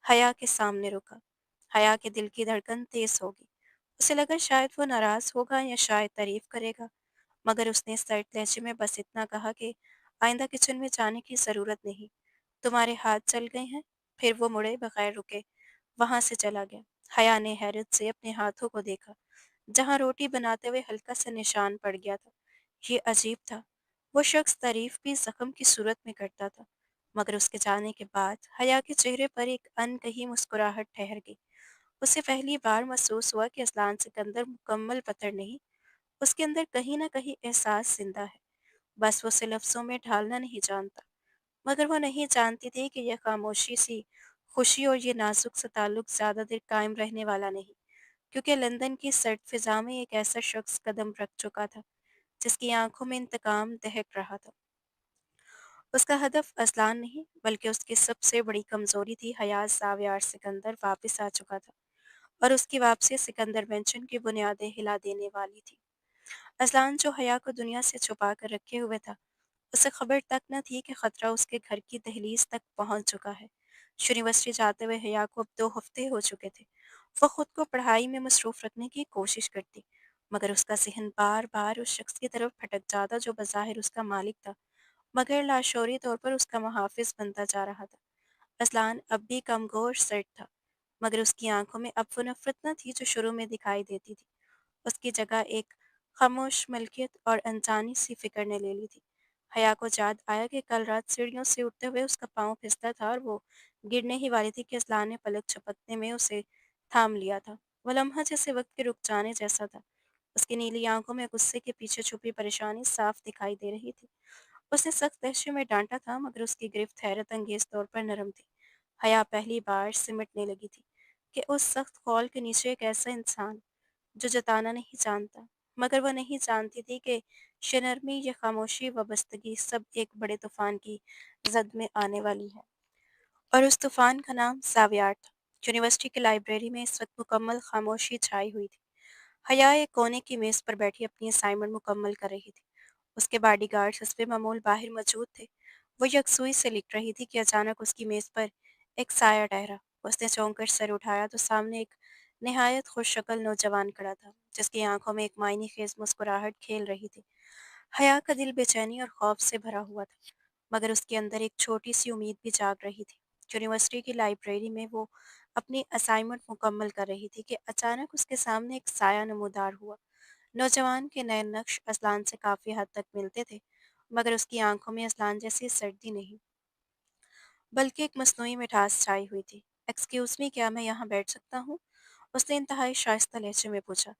हया के सामने रुका। हया के दिल की धड़कन तेज हो गई। उसे लगा शायद वो नाराज होगा या शायद तारीफ करेगा, मगर उसने सर्द लहजे में बस इतना कहा कि आइंदा किचन में जाने की जरूरत नहीं, तुम्हारे हाथ चल गए हैं। फिर वो मुड़े बगैर रुके वहां से चला गया। हया ने हैरत से अपने हाथों को देखा, जहां रोटी बनाते हुए हल्का सा निशान पड़ गया था। ये अजीब था। वो शख्स तारीफ भी जख्म की सूरत में करता था, मगर उसके जाने के बाद हया के चेहरे पर एक अनकही मुस्कुराहट ठहर गई। उसे पहली बार महसूस हुआ कि असलान सिकंदर मुकम्मल पत्थर नहीं, उसके अंदर कहीं ना कहीं एहसास जिंदा है। बस वो उसे लफ्जों में ढालना नहीं जानता। मगर वो नहीं जानती थी कि यह खामोशी सी खुशी और ये नाजुक सा ताल्लुक ज्यादा देर कायम रहने वाला नहीं, क्योंकि लंदन की सर्द फिजा में एक ऐसा शख्स कदम रख चुका था जिसकी आंखों में इंतकाम दहक रहा था। उसका हदफ असलान नहीं, बल्कि उसकी सबसे बड़ी कमजोरी थी। हयाज सावियार सिकंदर वापस आ चुका था, और उसकी वापसी सिकंदर मेंशन की बुनियादें हिला देने वाली थी। असलान जो हया को दुनिया से छुपा कर रखे हुए था, उसे खबर तक न थी कि खतरा उसके घर की दहलीज तक पहुंच चुका है। यूनिवर्सिटी जाते हुए हया को अब 2 हफ्ते हो चुके थे। वो खुद को पढ़ाई में मसरूफ रखने की कोशिश करती, मगर उसका जहन बार बार उस शख्स की तरफ भटक जाता जो बज़ाहिर उसका मालिक था, मगर लाशौरी तौर पर उसका मुहाफिज बनता जा रहा था। असलान अब भी कमगोर सर्द था, मगर उसकी आंखों में अब वो नफरत न थी जो शुरू में दिखाई देती थी। उसकी जगह एक खामोश मलकियत और अनजानी सी फिक्र ने ले ली थी। हया को याद आया कि कल रात सीढ़ियों से उठते हुए उसका पाँव फिसला था, और वो गिरने ही वाली थी कि असलान ने पलक झपकने में उसे थाम लिया था। वो लम्हा जैसे वक्त के रुक जाने जैसा था। उसकी नीली आंखों में गुस्से के पीछे छुपी परेशानी साफ दिखाई दे रही थी। उसने सख्त लहजे में डांटा था, मगर उसकी गिरफ्त हैरत अंगेज तौर पर नरम थी। हया पहली बार सिमटने लगी थी कि उस सख्त कौल के नीचे एक ऐसा इंसान जो जताना नहीं जानता, मगर वो नहीं जानती थी कि शनरमी या खामोशी वबस्तगी सब एक बड़े तूफान की जद में आने वाली है। और उस तूफान का नाम सावियार था। यूनिवर्सिटी की लाइब्रेरी में इस वक्त मुकम्मल खामोशी छाई हुई थी। हया एक कोने की मेज पर बैठी अपनी असाइनमेंट मुकम्मल कर रही थी। उसके बॉडीगार्ड्स हस्बे मामूल बाहर मौजूद थे। वो यकसुई से लिख रही थी कि अचानक उसकी मेज पर एक साया ठहरा। उसने चौंक कर सर उठाया तो सामने एक निहायत खुशशक्ल नौजवान खड़ा था, जिसकी आंखों में एक मायने खेज मुस्कुराहट खेल रही थी। हया का दिल बेचैनी और खौफ से भरा हुआ था, मगर उसके अंदर एक छोटी सी उम्मीद भी जाग रही थी। यूनिवर्सिटी की लाइब्रेरी में वो अपनी असाइनमेंट मुकम्मल कर रही थी कि अचानक उसके सामने एक साया नमूदार हुआ। नौजवान के नए नक्श असलान से काफ़ी हद तक मिलते थे, मगर उसकी आंखों में असलान जैसी सर्दी नहीं, बल्कि एक मस्नूई मिठास छाई हुई थी। एक्सक्यूज़ मी, क्या मैं यहाँ बैठ सकता हूँ? उसने इंतहाई शाइस्ता लहजे में पूछा।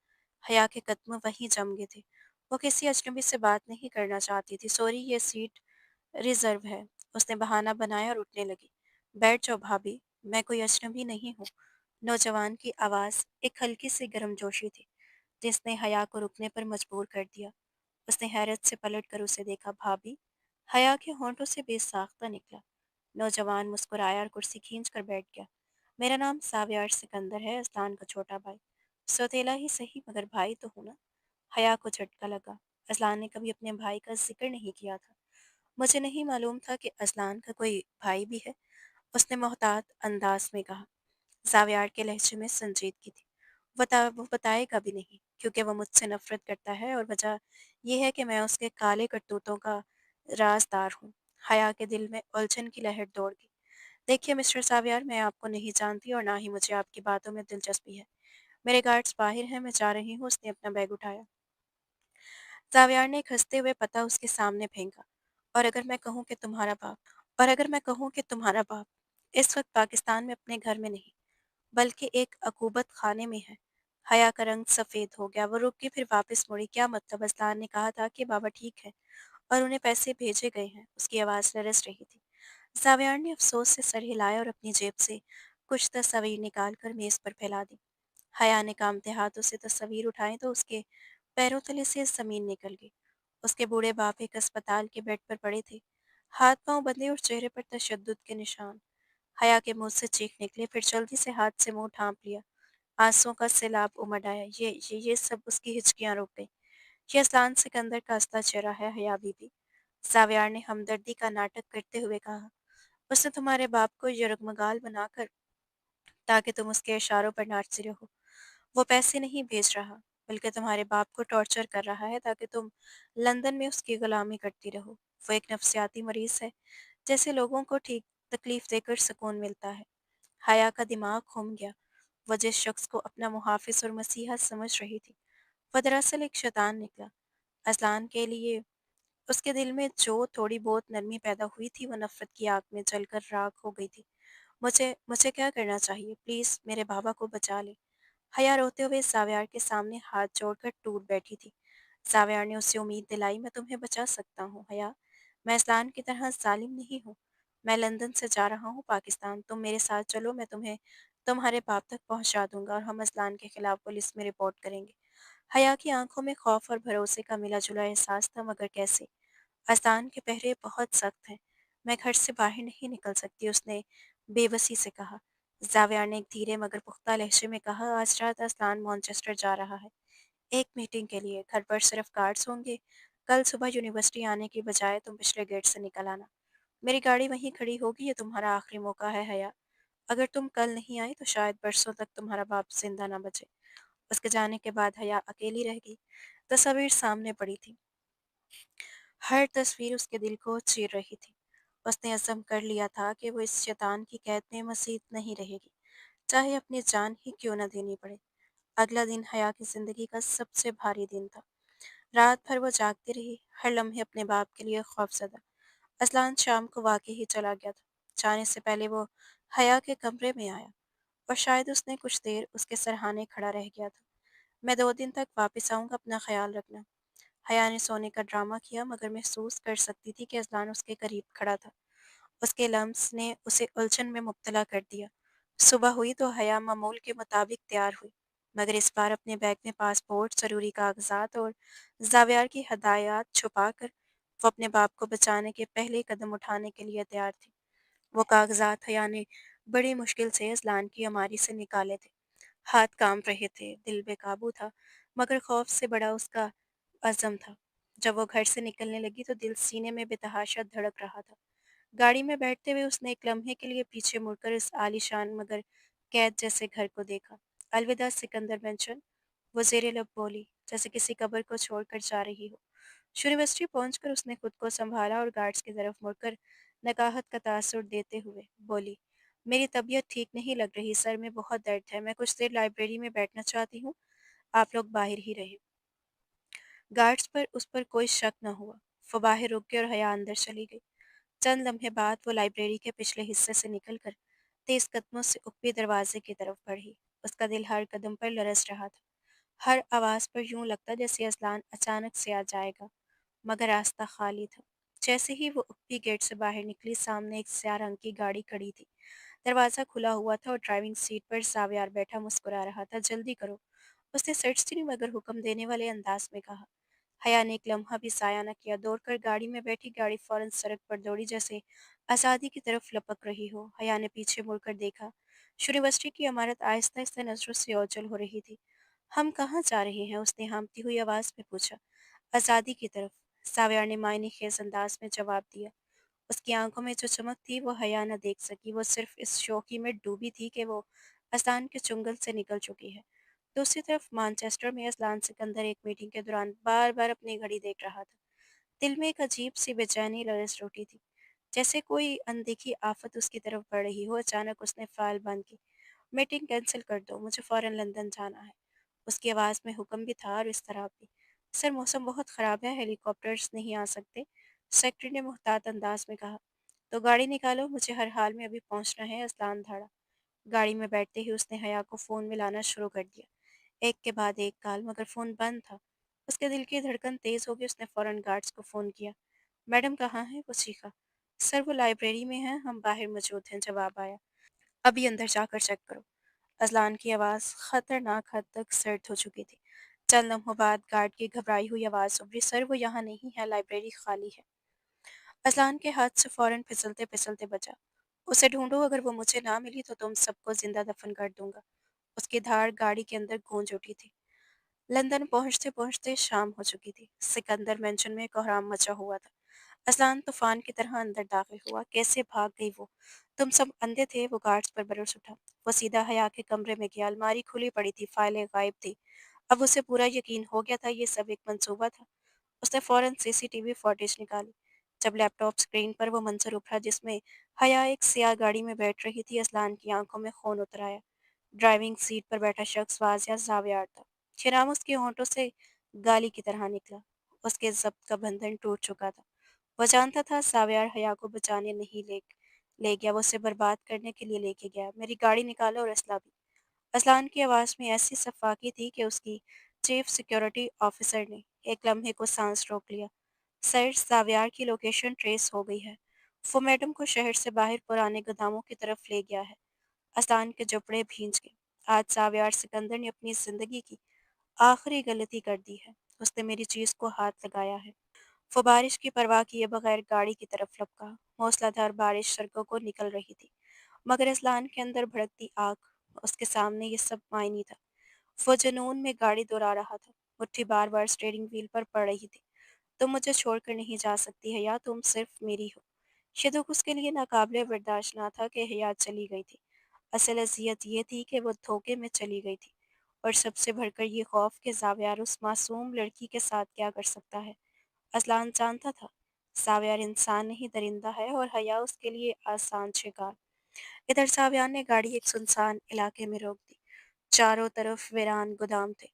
हया के कदम वहीं जम गए थे। वो किसी अजनबी से बात नहीं करना चाहती थी। सॉरी, ये सीट रिजर्व है। उसने बहाना बनाया और उठने लगी। बैठ जाओ भाभी, मैं कोई अजनबी नहीं हूँ। नौजवान की आवाज़ एक हल्की सी गर्मजोशी थी, जिसने हया को रुकने पर मजबूर कर दिया। उसने हैरत से पलट कर उसे देखा। भाभी? हया के होंठों से बेसाख्ता निकला। नौजवान मुस्कुराया और कुर्सी खींच कर बैठ गया। मेरा नाम सावियार सिकंदर है, अस्तान का छोटा भाई। सौतेला ही सही, मगर भाई तो हूं ना। हया को झटका लगा। असलान ने कभी अपने भाई का जिक्र नहीं किया था। मुझे नहीं मालूम था कि असलान का कोई भाई भी है, उसने मोहतात अंदाज में कहा। सावियार के लहजे में संजीदगी थी। वो बताएगा भी नहीं, क्योंकि वो मुझसे नफरत करता है, और वजह यह है कि मैं उसके काले करतूतों का राजदार हूँ। हया के दिल में उलझन की लहर दौड़ गई। देखिए मिस्टर सावियार, मैं आपको नहीं जानती और ना ही मुझे आपकी बातों में दिलचस्पी है। मेरे गार्ड्स बाहर हैं, मैं जा रही हूँ। उसने अपना बैग उठाया। सावियार ने एक हंसते हुए पता उसके सामने फेंका। और अगर मैं कहूँ कि तुम्हारा बाप और अगर मैं कहूँ कि तुम्हारा बाप इस वक्त पाकिस्तान में अपने घर में नहीं, बल्कि एक अकूबत खाने में है। हया का रंग सफ़ेद हो गया। वो रुक के फिर वापस मुड़ी। क्या मतलब? असलान ने कहा था कि बाबा ठीक है और उन्हें पैसे भेजे गए हैं। उसकी आवाज़ लरस रही थी। सावियार ने अफसोस से सर हिलाया और अपनी जेब से कुछ तस्वीर निकाल कर मेज पर फैला दी। हया ने कामते हाथों से तस्वीर उठाई तो उसके पैरों तले से जमीन निकल गई। उसके बूढ़े बाप एक अस्पताल के बेड पर पड़े थे, हाथ पांव बंधे और चेहरे पर तशद्दुद के निशान। हया के मुंह से चीख निकली, फिर जल्दी से हाथ से मुंह ढांप लिया। आंसुओं का सैलाब उमड़ आया। ये सब उसकी हिचकियां रोक गई। ये असलान सिकंदर का असला चेहरा है, हया बीबी। सावियार ने हमदर्दी का नाटक करते हुए कहा। उसने तुम्हारे बाप को यरगमगाल बनाकर ताकि तुम उसके इशारों पर नाचती रहो। वो पैसे नहीं भेज रहा, बल्कि तुम्हारे बाप को टॉर्चर कर रहा है ताकि तुम लंदन में उसकी गुलामी करती रहो। वो एक नफसियाती मरीज है, जैसे लोगों को ठीक तकलीफ देकर सुकून मिलता है। हया का दिमाग घूम गया। वो जिस शख्स को अपना मुहाफिज और मसीहा समझ रही थी, वह दरअसल एक शैतान निकला। अजलान के लिए उसके दिल में जो थोड़ी बहुत नरमी पैदा हुई थी, वो नफरत की आग में जलकर राख हो गई थी। मुझे मुझे क्या करना चाहिए? प्लीज़ मेरे बाबा को बचा ले। हया रोते हुए साव्यार के सामने हाथ जोड़कर टूट बैठी थी। साव्यार ने उसे उम्मीद दिलाई, मैं तुम्हें बचा सकता हूँ हया। मैं इस्लान की तरह जालिम नहीं हूँ। मैं लंदन से जा रहा हूँ पाकिस्तान। तुम मेरे साथ चलो, मैं तुम्हें तुम्हारे बाप तक पहुँचा दूंगा और हम इस्लान के खिलाफ पुलिस में रिपोर्ट करेंगे। हया की आंखों में खौफ और भरोसे का मिला जुला एहसास था, मगर कैसे? अजान के पहरे बहुत सख्त हैं। मैं घर से बाहर नहीं निकल सकती, उसने बेबसी से कहा। जाविया ने एक धीरे मगर पुख्ता लहजे में कहा, आज रात अजलान मॉन्चेस्टर जा रहा है, एक मीटिंग के लिए। घर पर सिर्फ गार्ड्स होंगे। कल सुबह यूनिवर्सिटी आने की बजाय तुम पिछले गेट से निकल आना। मेरी गाड़ी वहीं खड़ी होगी, ये तुम्हारा आखिरी मौका है हया। अगर तुम कल नहीं आई तो शायद बरसों तक तुम्हारा बाप जिंदा ना बचे। उसके जाने के बाद हया अकेली रह गई। तस्वीर सामने पड़ी थी। हर तस्वीर उसके दिल को चीर रही थी। उसने अज़्म कर लिया था कि वो इस शैतान की कैद में मज़ीद नहीं रहेगी, चाहे अपनी जान ही क्यों न देनी पड़े। अगला दिन हया की ज़िंदगी का सबसे भारी दिन था। रात भर वो जागती रही, हर लम्हे अपने बाप के लिए खौफज़दा। असलान शाम को वाक़ई ही चला गया था। जाने से पहले वो हया के कमरे में आया और शायद उसने कुछ देर उसके सरहाने खड़ा रह गया था। मैं 2 दिन तक वापस आऊँगा, अपना ख़्याल रखना। हया ने सोने का ड्रामा किया, मगर महसूस कर सकती थी कि अज़लान उसके करीब खड़ा था। उसके लम्स ने उसे उलझन में मुब्तला कर दिया। सुबह हुई तो हया मामूल के मुताबिक तैयार हुई, मगर इस बार अपने बैग में पासपोर्ट, ज़रूरी कागजात और ज़ावियार की हदायत छुपा कर वो अपने बाप को बचाने के पहले कदम उठाने के लिए तैयार थी। वो कागजात हया ने बड़ी मुश्किल से अज़लान की अलमारी से निकाले थे। हाथ कांप रहे थे, दिल बेकाबू था, मगर खौफ से बड़ा उसका अज़्म था। जब वो घर से निकलने लगी तो दिल सीने में बेतहाशा धड़क रहा था। गाड़ी में बैठते हुए उसने एक लम्हे के लिए पीछे मुड़कर इस आलीशान मगर कैद जैसे घर को देखा। अलविदा सिकंदर मेंशन, वो ज़ेरे लब बोली, जैसे किसी कब्र को छोड़कर जा रही हो। यूनिवर्सिटी पहुंचकर उसने खुद को संभाला और गार्ड्स की तरफ मुड़कर नकाहत का तासुर देते हुए बोली, मेरी तबीयत ठीक नहीं लग रही, सर में बहुत दर्द है, मैं कुछ देर लाइब्रेरी में बैठना चाहती हूँ, आप लोग बाहर ही रहे। गार्ड्स पर उस पर कोई शक न हुआ। वो बाहर रुक गए और हया अंदर चली गई। चंद लम्हे बाद वो लाइब्रेरी के पिछले हिस्से से निकलकर तेज कदमों से उपी दरवाजे की तरफ बढ़ी। उसका दिल हर कदम पर लरस रहा था। हर आवाज़ पर यूं लगता जैसे अजलान अचानक से आ जाएगा, मगर रास्ता खाली था। जैसे ही वो उपी गेट से बाहर निकली, सामने एक स्याह रंग की गाड़ी खड़ी थी। दरवाज़ा खुला हुआ था और ड्राइविंग सीट पर सावियार बैठा मुस्कुरा रहा था। जल्दी करो, उसने सटसी मगर हुक्म देने वाले अंदाज में कहा। हया ने एक लम्हा भी ज़ाया न किया, दौड़कर गाड़ी में बैठी। गाड़ी फौरन सड़क पर दौड़ी, जैसे आज़ादी की तरफ लपक रही हो। हया ने पीछे मुड़कर देखा। यूनिवर्सिटी की इमारत आहिस्ता आहिस्ता नजरों से ओझल हो रही थी। हम कहाँ जा रहे हैं? उसने हाँफती हुई आवाज़ में पूछा। आज़ादी की तरफ, सावियार ने मायने खेज अंदाज में जवाब दिया। उसकी आंखों में जो चमक थी वो हया न देख सकी। वो सिर्फ इस शौकी में डूबी थी कि वो अजलान के चुंगल से निकल चुकी है। दूसरी तरफ मानचेस्टर में अजलान सिकंदर एक मीटिंग के दौरान बार बार अपनी घड़ी देख रहा था। दिल में एक अजीब सी बेचैनी लरस उठी थी, जैसे कोई अनदेखी आफत उसकी तरफ बढ़ रही हो। अचानक उसने फाइल बंद की। मीटिंग कैंसिल कर दो, मुझे फौरन लंदन जाना है। उसकी आवाज़ में हुक्म भी था और इस तरह भी। सर, मौसम बहुत ख़राब है, हेलीकॉप्टर्स नहीं आ सकते, सेक्रेटरी ने मुहतात अंदाज में कहा। तो गाड़ी निकालो, मुझे हर हाल में अभी पहुंचना है। असलान धाड़ा। गाड़ी में बैठते ही उसने हया को फ़ोन मिलाना शुरू कर दिया। एक के बाद एक कॉल, मगर फ़ोन बंद था। उसके दिल की धड़कन तेज़ हो गई। उसने फ़ौरन गार्ड्स को फ़ोन किया। मैडम कहाँ हैं? वो चीखा। सर, वो लाइब्रेरी में हैं, हम बाहर मौजूद हैं, जवाब आया। अभी अंदर जाकर चेक करो। अजलान की आवाज़ खतरनाक हद तक सर्द हो चुकी थी। चंद लम्हों बाद गार्ड की घबराई हुई आवाज़ उभरी, सर वो यहाँ नहीं है, लाइब्रेरी खाली है। अजलान के हाथ से फौरन फिसलते फिसलते बचा। उसे ढूंढो, अगर वो मुझे ना मिली तो तुम सबको जिंदा दफन कर दूंगा। उसकी धाड़ गाड़ी के अंदर गूंज उठी थी। लंदन पहुंचते पहुंचते शाम हो चुकी थी। सिकंदर मेंशन में कोहराम मचा हुआ था। असलान तूफान की तरह अंदर दाखिल हुआ। कैसे भाग गई वो? तुम सब अंधे थे? वो गार्ड्स पर बरस उठा। वो सीधा हया के कमरे में गया। अलमारी खुली पड़ी थी, फाइलें गायब थी। अब उसे पूरा यकीन हो गया था, ये सब एक मंसूबा था। उसने फौरन सीसीटीवी फुटेज निकाली। जब लैपटॉप स्क्रीन पर वो मंजर उभरा जिसमें हया एक सियाह गाड़ी में बैठ रही थी, असलान की आंखों में खून उतर आया। ड्राइविंग सीट पर बैठा शख्स वाजिया जावियार था। शराम उसके होंठों से गाली की तरह निकला। उसके जब्त का बंधन टूट चुका था। वो जानता था सावियार हया को बचाने नहीं ले गया, वो उसे बर्बाद करने के लिए लेके गया। मेरी गाड़ी निकालो और असला भी। असलान की आवाज़ में ऐसी सफाकी थी कि उसकी चीफ सिक्योरिटी ऑफिसर ने एक लम्हे को सांस रोक लिया। सर, सावियार की लोकेशन ट्रेस हो गई है। वो मैडम को शहर से बाहर पुराने गोदामों की तरफ ले गया है। असलान के जबड़े भींच गए। आज सावियार सिकंदर ने अपनी जिंदगी की आखिरी गलती कर दी है। उसने मेरी चीज को हाथ लगाया है। वो बारिश की परवाह किए बगैर गाड़ी की तरफ लपका। मूसलाधार बारिश सड़कों को निकल रही थी, मगर असलान के अंदर भड़कती आग। उसके सामने ये सब मायनी था। वो जुनून में गाड़ी दौड़ा रहा था। मुट्ठी बार बार स्टीयरिंग व्हील पर पड़ रही थी। तुम मुझे छोड़कर नहीं जा सकती है, या तुम सिर्फ मेरी हो। ये दुख उसके लिए नाकाबिले बर्दाश्त ना था कि हयात चली गई थी। असल अजियत ये थी कि वो धोखे में चली गई थी, और सबसे बढ़कर ये खौफ कि ज़ावियार उस मासूम लड़की के साथ क्या कर सकता है। असलान जानता था सावियार इंसान नहीं दरिंदा है, और हया उसके लिए आसान शिकार। इधर सावियार ने गाड़ी एक सुनसान इलाके में रोक दी। चारों तरफ वीरान गोदाम थे,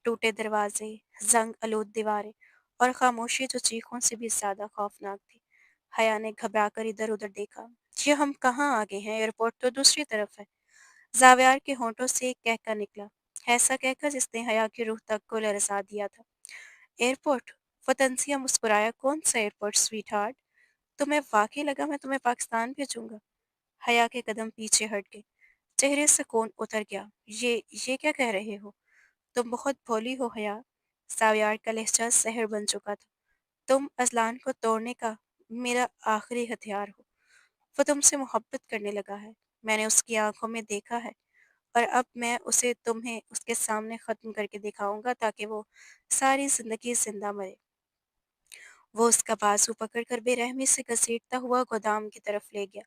टूटे दरवाजे, जंग आलूद दीवारें, और खामोशी जो चीखों से भी ज्यादा खौफनाक थी। हया ने घबराकर इधर उधर देखा। ये हम कहाँ आ गए हैं? एयरपोर्ट तो दूसरी तरफ है। जावियार के होंठों से एक कहका निकला, ऐसा कहकर जिसने हया की रूह तक को लरसा दिया था। एयरपोर्ट? वो तंसिया मुस्कुराया। कौन सा एयरपोर्ट स्वीट हार्ट? तुम्हें वाकई लगा मैं तुम्हें पाकिस्तान भेजूंगा? हया के कदम पीछे हट गए। चेहरे से कौन उतर गया। ये क्या कह रहे हो? तुम बहुत भोली हो हया। सावियार का लहजा सहर बन चुका था। तुम अजलान को तोड़ने का मेरा आखिरी हथियार हो। वो तुमसे मोहब्बत करने लगा है। मैंने उसकी आंखों में देखा है, और अब मैं उसे तुम्हें उसके सामने खत्म करके दिखाऊंगा, ताकि वो सारी जिंदगी जिंदा मरे। वो उसका बाजू पकड़कर बेरहमी से घसीटता हुआ गोदाम की तरफ ले गया।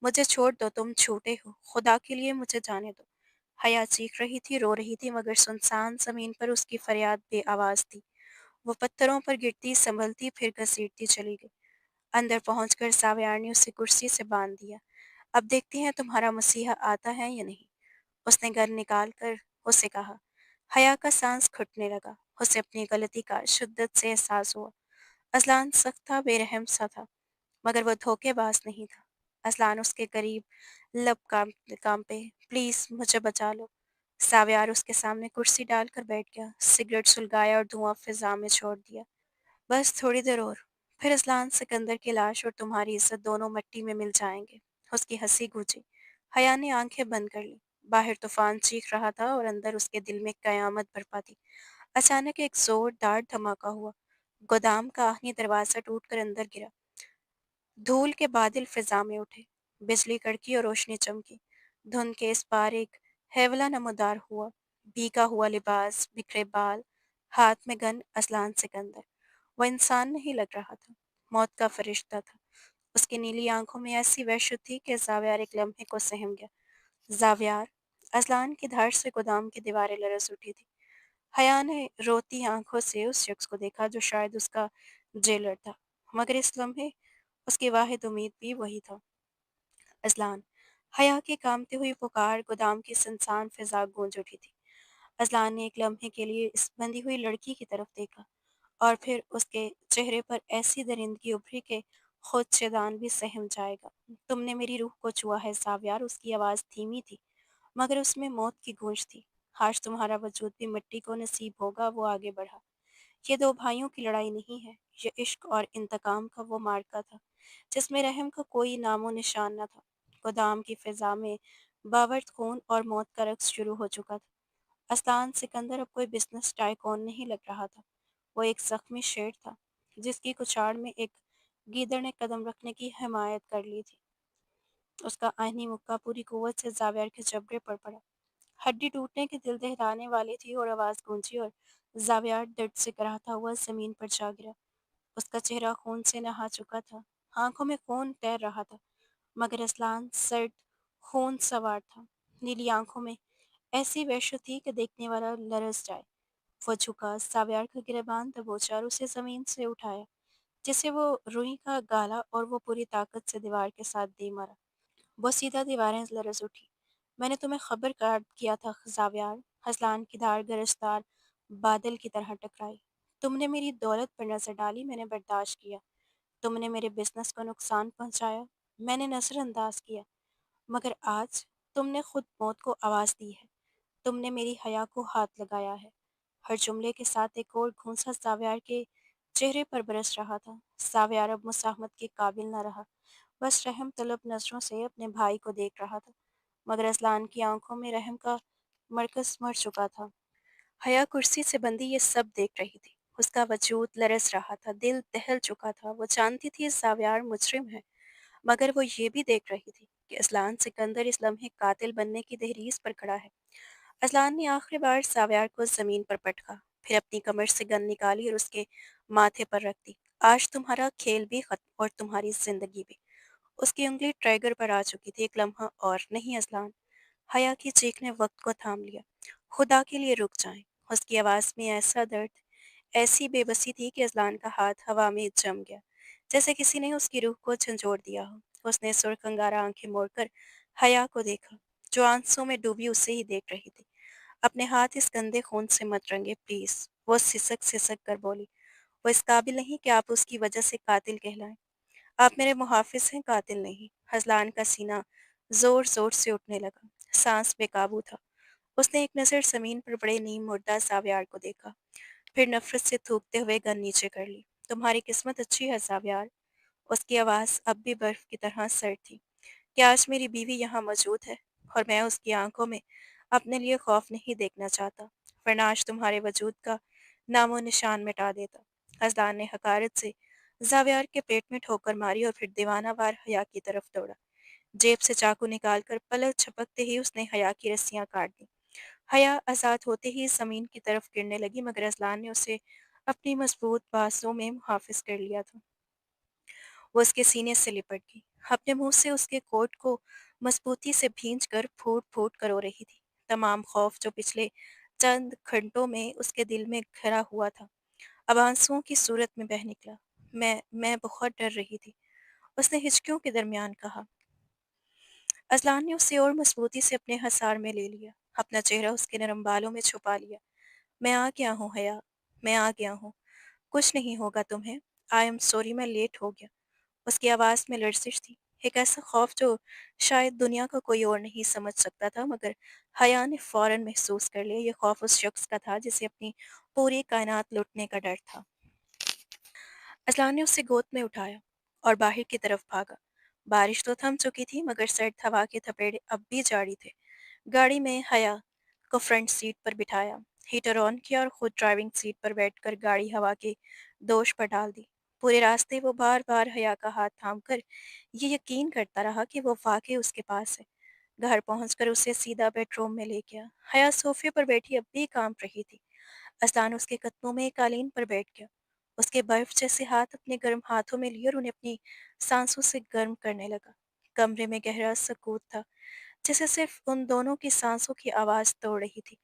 मुझे छोड़ दो, तुम छूटे हो। खुदा के लिए मुझे जाने दो। हया चीख रही थी, रो रही थी, मगर सुनसान जमीन पर उसकी फरियाद बेआवाज थी। वो पत्थरों पर गिरती संभलती फिर घसीटती चली गई। अंदर पहुंचकर सावयार ने उसे कुर्सी से बांध दिया। अब देखते हैं तुम्हारा मसीहा आता है या नहीं। उसने गन निकाल कर उसे कहा। हया का सांस घुटने लगा। उसे अपनी गलती का शिद्दत से एहसास हुआ। असलान सख्त था, बेरहम सा था, मगर वो धोखेबाज नहीं था। असलान उसके करीब, लब कांपे। प्लीज मुझे बचा लो। सावयार उसके सामने कुर्सी डालकर बैठ गया, सिगरेट सुलगाया और धुआं फिजा में छोड़ दिया। बस थोड़ी देर और, फिर असलान सिकंदर की लाश और तुम्हारी इज्जत दोनों मिट्टी में मिल जाएंगे। उसकी हंसी गूंजी। हया ने आंखें बंद कर ली। बाहर तूफान चीख रहा था और अंदर उसके दिल में कयामत बरपा थी। अचानक एक जोरदार धमाका हुआ। गोदाम का आखिरी दरवाजा टूटकर अंदर गिरा। धूल के बादल फिजा में उठे। बिजली कड़की और रोशनी चमकी। धुंध के इस पार एक हैवला नमोदार हुआ। भीगा हुआ लिबास, बिखरे बाल, हाथ में गन। असलान सिकंदर। वो इंसान नहीं लग रहा था, मौत का फरिश्ता था। उसकी नीली आंखों में ऐसी वहशत थी कि जावियार एक लम्हे को सहम गया। जावियार। असलान की धार से गोदाम की दीवारें लरस उठी थी। हया ने रोती आंखों से उस शख्स को देखा जो शायद उसका जेलर था, मगर इस लम्हे उसकी वाहिद उम्मीद भी वही था। अजलान। हया की कामती हुई पुकार गोदाम की सुनसान फिजा गूंज उठी थी। अजलान ने एक लम्हे के लिए इस बंधी हुई लड़की की तरफ देखा, और फिर उसके चेहरे पर ऐसी दरिंदगी उभरी कि खुद शैतान भी सहम जाएगा। तुमने मेरी रूह को छुआ है सावियार। उसकी आवाज़ धीमी थी, मगर उसमें मौत की गूंज थी। आज तुम्हारा वजूद भी मिट्टी को नसीब होगा। वो आगे बढ़ा। ये दो भाइयों की लड़ाई नहीं है, ये इश्क और इंतकाम का वो मार्का था जिसमें रहम का कोई नामो निशान न था। गोदाम की फिजा में बावर्त खून और मौत का रक्स शुरू हो चुका था। अस्तान सिकंदर अब कोई बिजनेस टाइकॉन नहीं लग रहा था। वो एक जख्मी शेर था जिसकी कुचाड़ में एक गीदड़ ने कदम रखने की हिमायत कर ली थी। उसका आईनी मुक्का पूरी कुव्वत से जावियर के जबड़े पर पड़ा। हड्डी टूटने की दिल दहलाने वाली थी, और आवाज गूंजी और जावियार दर्द से कराहता हुआ जमीन पर जा गिरा। اس کا چہرہ خون سے نہا چکا تھا، آنکھوں میں خون تیر رہا تھا، مگر اسلان سرد خون سوار تھا، نیلی آنکھوں میں ایسی وحشت تھی کہ دیکھنے والا لرز جائے۔ وہ جھکا، ساویار کا گریبان دبوچا اور اسے زمین سے اٹھایا جسے وہ روئی کا گالا اور وہ پوری طاقت سے دیوار کے ساتھ دے مارا۔ وہ سیدھا دیواریں لرز اٹھی۔ میں نے تمہیں خبر کر کیا تھا زاویار، حسلان کی دھاڑ گرجدار بادل کی طرح ٹکرائی۔ تم نے میری دولت پر نظر ڈالی، میں نے برداشت کیا۔ تم نے میرے بزنس کو نقصان پہنچایا، میں نے نظر انداز کیا۔ مگر آج تم نے خود موت کو آواز دی ہے، تم نے میری حیا کو ہاتھ لگایا ہے۔ ہر جملے کے ساتھ ایک اور گھونسا ساویار کے چہرے پر برس رہا تھا۔ ساویار اب مساہمت کے قابل نہ رہا، بس رحم طلب نظروں سے اپنے بھائی کو دیکھ رہا تھا، مگر اذلان کی آنکھوں میں رحم کا مرکز مر چکا تھا۔ حیا کرسی سے بندھی یہ سب دیکھ رہی تھی، اس کا وجود لرز رہا تھا، دل دہل چکا تھا۔ وہ جانتی تھی ساویار مجرم ہے، مگر وہ یہ بھی دیکھ رہی تھی کہ اذلان سکندر اس لمحے قاتل بننے کی دہلیز پر کھڑا ہے۔ اذلان نے آخری بار ساویار کو زمین پر پٹکا، پھر اپنی کمر سے گن نکالی اور اس کے ماتھے پر رکھ دی۔ آج تمہارا کھیل بھی ختم اور تمہاری زندگی بھی۔ اس کی انگلی ٹریگر پر آ چکی تھی۔ ایک لمحہ اور نہیں اذلان، حیا کی چیخ نے وقت کو تھام لیا۔ خدا کے لیے رک جائیں۔ اس کی آواز میں ایسا درد، ایسی بے بسی تھی کہ اذلان کا ہاتھ ہوا میں جم گیا، جیسے کسی نے اس کی روح کو جھنجھوڑ دیا ہو۔ اس نے سرخ انگارہ آنکھیں موڑ کر حیا کو دیکھا، جو آنسوں میں ڈوبی اسے ہی دیکھ رہی تھی۔ اپنے ہاتھ اس گندے خون سے مت رنگے پلیز، وہ سسک سسک کر بولی۔ وہ اس قابل نہیں کہ آپ اس کی وجہ سے قاتل کہلائیں۔ آپ میرے محافظ ہیں، قاتل نہیں۔ حزلان کا سینہ زور زور سے اٹھنے لگا، سانس بے قابو تھا۔ اس نے ایک نظر زمین پر بڑے نیم مردہ ساویار کو دیکھا، پھر نفرت سے تھوکتے ہوئے گن نیچے کر لی۔ تمہاری قسمت اچھی ہے ساویار۔ اس کی آواز اب بھی برف کی طرح سرد تھی، کہ آج میری بیوی یہاں موجود ہے، اور میں اس کی آنکھوں میں اپنے لیے خوف نہیں دیکھنا چاہتا، ورنہ آج تمہارے وجود کا نام و نشان مٹا دیتا۔ حزلان نے حقارت سے زاویار کے پیٹ میں ٹھوکر ماری اور پھر دیوانہ وار حیا کی طرف دوڑا۔ جیب سے چاقو نکال کر پلک چھپکتے ہی اس نے حیا کی رسیاں کاٹ دیں۔ حیا آزاد ہوتے ہی زمین کی طرف گرنے لگی، مگر اذلان نے اسے اپنی مضبوط بازوں میں محافظ کر لیا تھا۔ وہ اس کے سینے سے لپٹ گئی، اپنے منہ سے اس کے کوٹ کو مضبوطی سے بھینچ کر پھوٹ پھوٹ کر رو رہی تھی۔ تمام خوف جو پچھلے چند گھنٹوں میں اس کے دل میں گھرا ہوا تھا، اب آنسوؤں کی صورت میں بہہ نکلا۔ میں بہت ڈر رہی تھی، اس نے ہچکیوں کے درمیان کہا۔ اذلان نے اسے اور مضبوطی سے اپنے حصار میں لے لیا، اپنا چہرہ اس کے نرم بالوں میں چھپا لیا۔ میں آ گیا ہوں حیا، میں آ گیا ہوں، کچھ نہیں ہوگا تمہیں۔ آئی ایم سوری، میں لیٹ ہو گیا۔ اس کی آواز میں لرزش تھی، ایک ایسا خوف جو شاید دنیا کا کوئی اور نہیں سمجھ سکتا تھا، مگر حیا نے فوراً محسوس کر لیا۔ یہ خوف اس شخص کا تھا جسے اپنی پوری کائنات لٹنے کا ڈر تھا۔ اذلان نے اسے گود میں اٹھایا اور باہر کی طرف بھاگا۔ بارش تو تھم چکی تھی، مگر سرد ہوا کے تھپیڑے اب بھی جاری تھے۔ گاڑی میں حیا کو فرنٹ سیٹ پر بٹھایا، ہیٹر آن کیا اور خود ڈرائیونگ سیٹ پر بیٹھ کر گاڑی ہوا کے دوش پر ڈال دی۔ پورے راستے وہ بار بار حیا کا ہاتھ تھام کر یہ یقین کرتا رہا کہ وہ واقعی اس کے پاس ہے۔ گھر پہنچ کر اسے سیدھا بیڈ روم میں لے گیا۔ حیا صوفے پر بیٹھی اب بھی کانپ رہی تھی۔ اذلان اس کے قدموں میں ایک قالین پر بیٹھ گیا، اس کے برف جیسے ہاتھ اپنے گرم ہاتھوں میں لیے اور انہیں اپنی سانسوں سے گرم کرنے لگا۔ کمرے میں گہرا سکوت تھا، جیسے صرف ان دونوں کی سانسوں کی آواز توڑ رہی تھی۔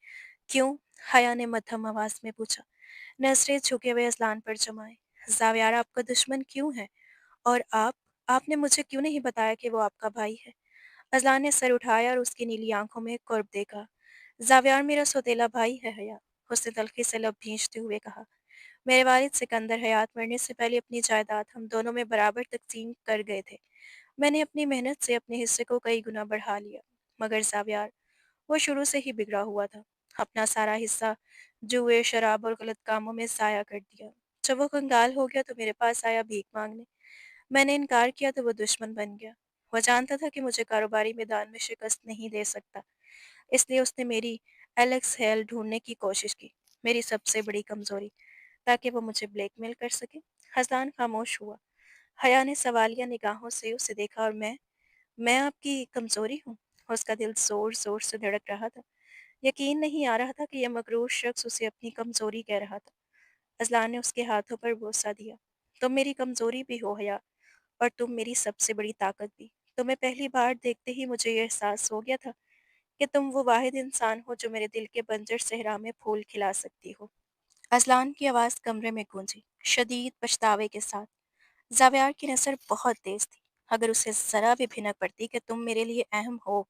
کیوں؟ حیا نے مدھم آواز میں پوچھا، نظریں جھکے ہوئے اذلان پر جمائے۔ زاویار آپ کا دشمن کیوں ہے؟ اور آپ نے مجھے کیوں نہیں بتایا کہ وہ آپ کا بھائی ہے؟ اذلان نے سر اٹھایا اور اس کی نیلی آنکھوں میں قرب دیکھا۔ زاویار میرا سوتیلا بھائی ہے حیا، اس نے تلخی سے لب بھینچتے ہوئے کہا۔ میرے والد سکندر حیات مرنے سے پہلے اپنی جائیداد ہم دونوں میں برابر تقسیم کر گئے تھے۔ میں نے اپنی محنت سے اپنے حصے کو کئی گنا بڑھا لیا، مگر زاویار، وہ شروع سے ہی بگڑا ہوا تھا، اپنا سارا حصہ جوئے، شراب اور غلط کاموں میں ضائع کر دیا۔ جب وہ کنگال ہو گیا تو میرے پاس آیا بھیک مانگنے، میں نے انکار کیا تو وہ دشمن بن گیا۔ وہ جانتا تھا کہ مجھے کاروباری میدان میں شکست نہیں دے سکتا، اس لیے اس نے میری ایلیکس ہیل ڈھونڈنے کی کوشش کی، میری سب سے بڑی کمزوری، تاکہ وہ مجھے بلیک میل کر سکے۔ حسان خاموش ہوا۔ حیا نے سوالیہ نگاہوں سے اسے دیکھا۔ اور میں آپ کی کمزوری ہوں؟ اس کا دل زور زور سے دھڑک رہا تھا، یقین نہیں آ رہا تھا کہ یہ مغرور شخص اسے اپنی کمزوری کہہ رہا تھا۔ اذلان نے اس کے ہاتھوں پر بوسہ دیا۔ तुम मेरी कमज़ोरी भी हो हया, और तुम मेरी सबसे बड़ी ताकत भी। तुम्हें पहली बार देखते ही मुझे ये एहसास हो गया था कि तुम वो वाहिद इंसान हो जो मेरे दिल के बंजर सहरा में फूल खिला सकती हो। अज़लान की आवाज़ कमरे में गूंजी, शदीद पछतावे के साथ। ज़ावियार की नज़र बहुत तेज़ थी। अगर उसे ज़रा भी भिनक पड़ती कि तुम मेरे लिए अहम हो,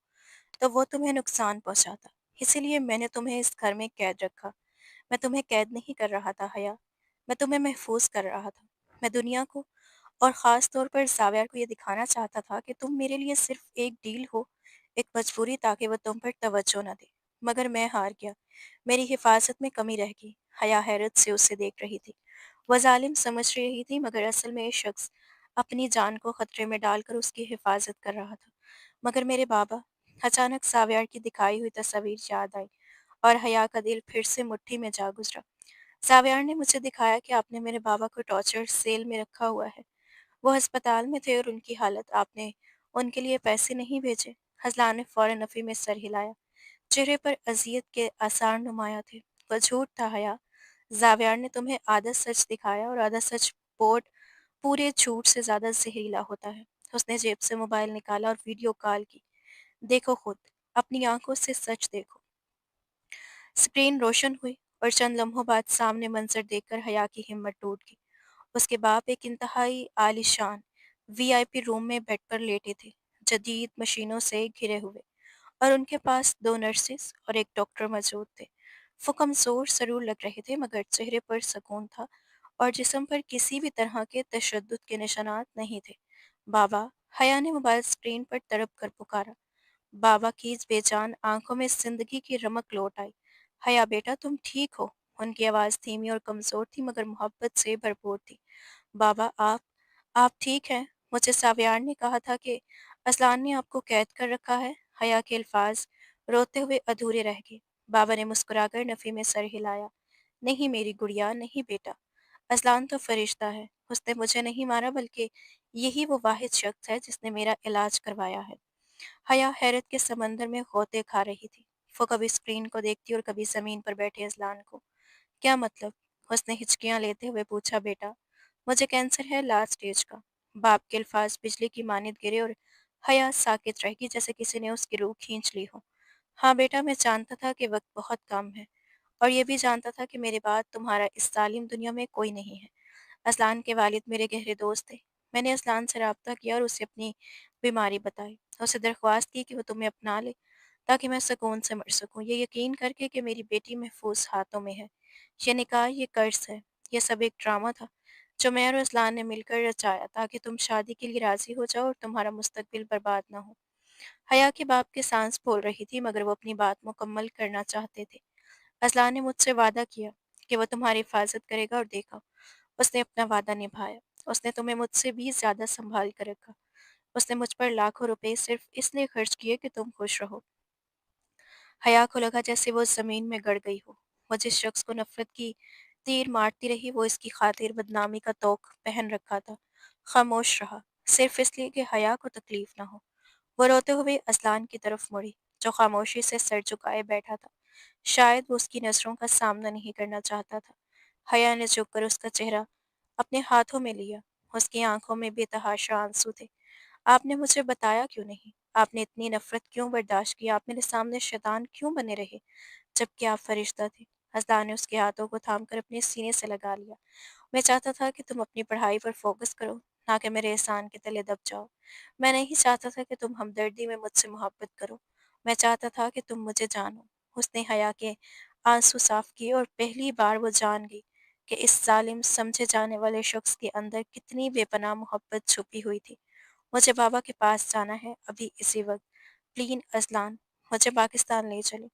तो वो तुम्हें नुकसान पहुंचाता। इसीलिए मैंने तुम्हें इस घर में कैद रखा। मैं तुम्हें कैद नहीं कर रहा था हया, मैं तुम्हें महफूज कर रहा था। मैं दुनिया को और ख़ास तौर पर ज़ावियार को ये दिखाना चाहता था कि तुम मेरे लिए सिर्फ एक डील हो, एक मजबूरी, ताकि वो तुम पर तवज्जो न दे। मगर मैं हार गया। मेरी हिफाजत में कमी रह गई। हया हैरत से उसे देख रही थी। वह जालिम समझ रही थी, मगर असल में ये शख्स अपनी जान को खतरे में डालकर उसकी हिफाजत कर रहा था। मगर मेरे बाबा। अचानक सावियार की दिखाई हुई तस्वीर याद आई, और हया का दिल फिर से मुट्ठी में जा गुजरा। सावियार ने मुझे दिखाया कि आपने मेरे बाबा को टॉर्चर सेल में रखा हुआ है। वो अस्पताल में थे और उनकी हालत, आपने उनके लिए पैसे नहीं भेजे। हजलान ने फौरन नफी में सर हिलाया। चेहरे पर अजियत के आसार नुमाया थे। वह झूठ था हया। जावियार ने तुम्हें आधा सच दिखाया, और आधा सच बोर्ड पूरे झूठ से ज्यादा जहरीला होता है। उसने जेब से मोबाइल निकाला और वीडियो कॉल की। देखो खुद, अपनी आंखों से सच देखो। स्क्रीन रोशन हुई, और चंद लम्हों बाद सामने मंजर देखकर हया की हिम्मत टूट गई। उसके बाप एक इंतहाई आलीशान वीआईपी रूम में बेड पर लेटे थे, जदीद मशीनों से घिरे हुए, और उनके पास दो नर्सेस और एक डॉक्टर मौजूद थे। वो कमजोर जरूर लग रहे थे, मगर चेहरे पर सुकून था, और जिस्म पर किसी भी तरह के तशद्दुद के निशानात नहीं थे। बाबा। हया ने मोबाइल स्क्रीन पर तड़प कर पुकारा। बाबा की इस बेजान आंखों में जिंदगी की रमक लौट आई। हया बेटा, तुम ठीक हो? उनकी आवाज़ धीमी और कमज़ोर थी, मगर मोहब्बत से भरपूर थी। बाबा, आप ठीक हैं? मुझे सावियार ने कहा था कि असलान ने आपको कैद कर रखा है। हया के अल्फाज रोते हुए अधूरे रह गए। बाबा ने मुस्कुराकर नफ़ी में सर हिलाया। नहीं मेरी गुड़िया, नहीं बेटा। असलान तो फरिश्ता है। उसने मुझे नहीं मारा, बल्कि यही वो वाहिद शख्स है जिसने मेरा इलाज करवाया है। हया हैरत के समंदर में गोते खा रही थी। वो कभी स्क्रीन को देखती और कभी जमीन पर बैठे अजलान को। क्या मतलब? उसने हिचकियां लेते हुए पूछा। बेटा, मुझे कैंसर है, लास्ट स्टेज का। बाप के अल्फाज बिजली की मानित गिरे, और हया साकित रह गई, जैसे किसी ने उसकी रूह खींच ली हो। हाँ बेटा, मैं जानता था कि वक्त बहुत कम है, और ये भी जानता था कि मेरे बाद तुम्हारा इस जालिम दुनिया में कोई नहीं है। असलान के वालिद मेरे गहरे दोस्त थे। मैंने असलान से रब्ता किया और उसे अपनी बीमारी बताई। उसे दरख्वास्त की कि वो तुम्हें अपना ले, ताकि मैं सुकून से मर सकूं, ये यकीन करके कि मेरी बेटी महफूज हाथों में है। ये निकाह, ये कर्ज है। ये सब एक ड्रामा था जो मैं और असलान ने मिलकर रचाया, ताकि तुम शादी के लिए राजी हो जाओ और तुम्हारा मुस्तकबिल बर्बाद ना हो। हया के बाप की सांस बोल रही थी, मगर वो अपनी बात मुकम्मल करना चाहते थे। असलान ने मुझसे वादा किया कि वो तुम्हारी हिफाजत करेगा, और देखा, उसने अपना वादा निभाया। उसने तुम्हें मुझसे भी ज्यादा संभाल कर रखा। उसने मुझ पर लाखों रुपए सिर्फ इसलिए खर्च किए कि तुम खुश रहो। हया को लगा जैसे वो जमीन में गड़ गई हो। वो जिस शख्स को नफरत की तीर मारती रही, वो इसकी खातिर बदनामी का तोक पहन रखा था। खामोश रहा, सिर्फ इसलिए कि हया को तकलीफ ना हो। वो रोते हुए असलान की तरफ मुड़ी, जो खामोशी से सर झुकाए बैठा था। शायद वो उसकी नजरों का सामना नहीं करना चाहता था। हया ने झुककर उसका चेहरा अपने हाथों में लिया। उसकी आंखों में बेतहाशा आंसू थे। आपने मुझे बताया क्यों नहीं? आपने इतनी नफरत क्यों बर्दाश्त की? आप मेरे सामने शैतान क्यों बने रहे, जबकि आप फरिश्ता थे? हसदान ने उसके हाथों को थामकर अपने सीने से लगा लिया। मैं चाहता था कि तुम अपनी पढ़ाई पर फोकस करो, ना कि मेरे एहसान के तले दब जाओ। मैं नहीं चाहता था कि तुम हमदर्दी में मुझसे मोहब्बत करो। मैं चाहता था कि तुम मुझे जानो। उसने हया के आंसू साफ किए, और पहली बार वो जान गई कि इस जालिम समझे जाने वाले शख्स के अंदर कितनी बेपनाह मोहब्बत छुपी हुई थी। मुझे बाबा के पास जाना है, अभी इसी वक्त। प्लीज असलान, मुझे पाकिस्तान ले चलो।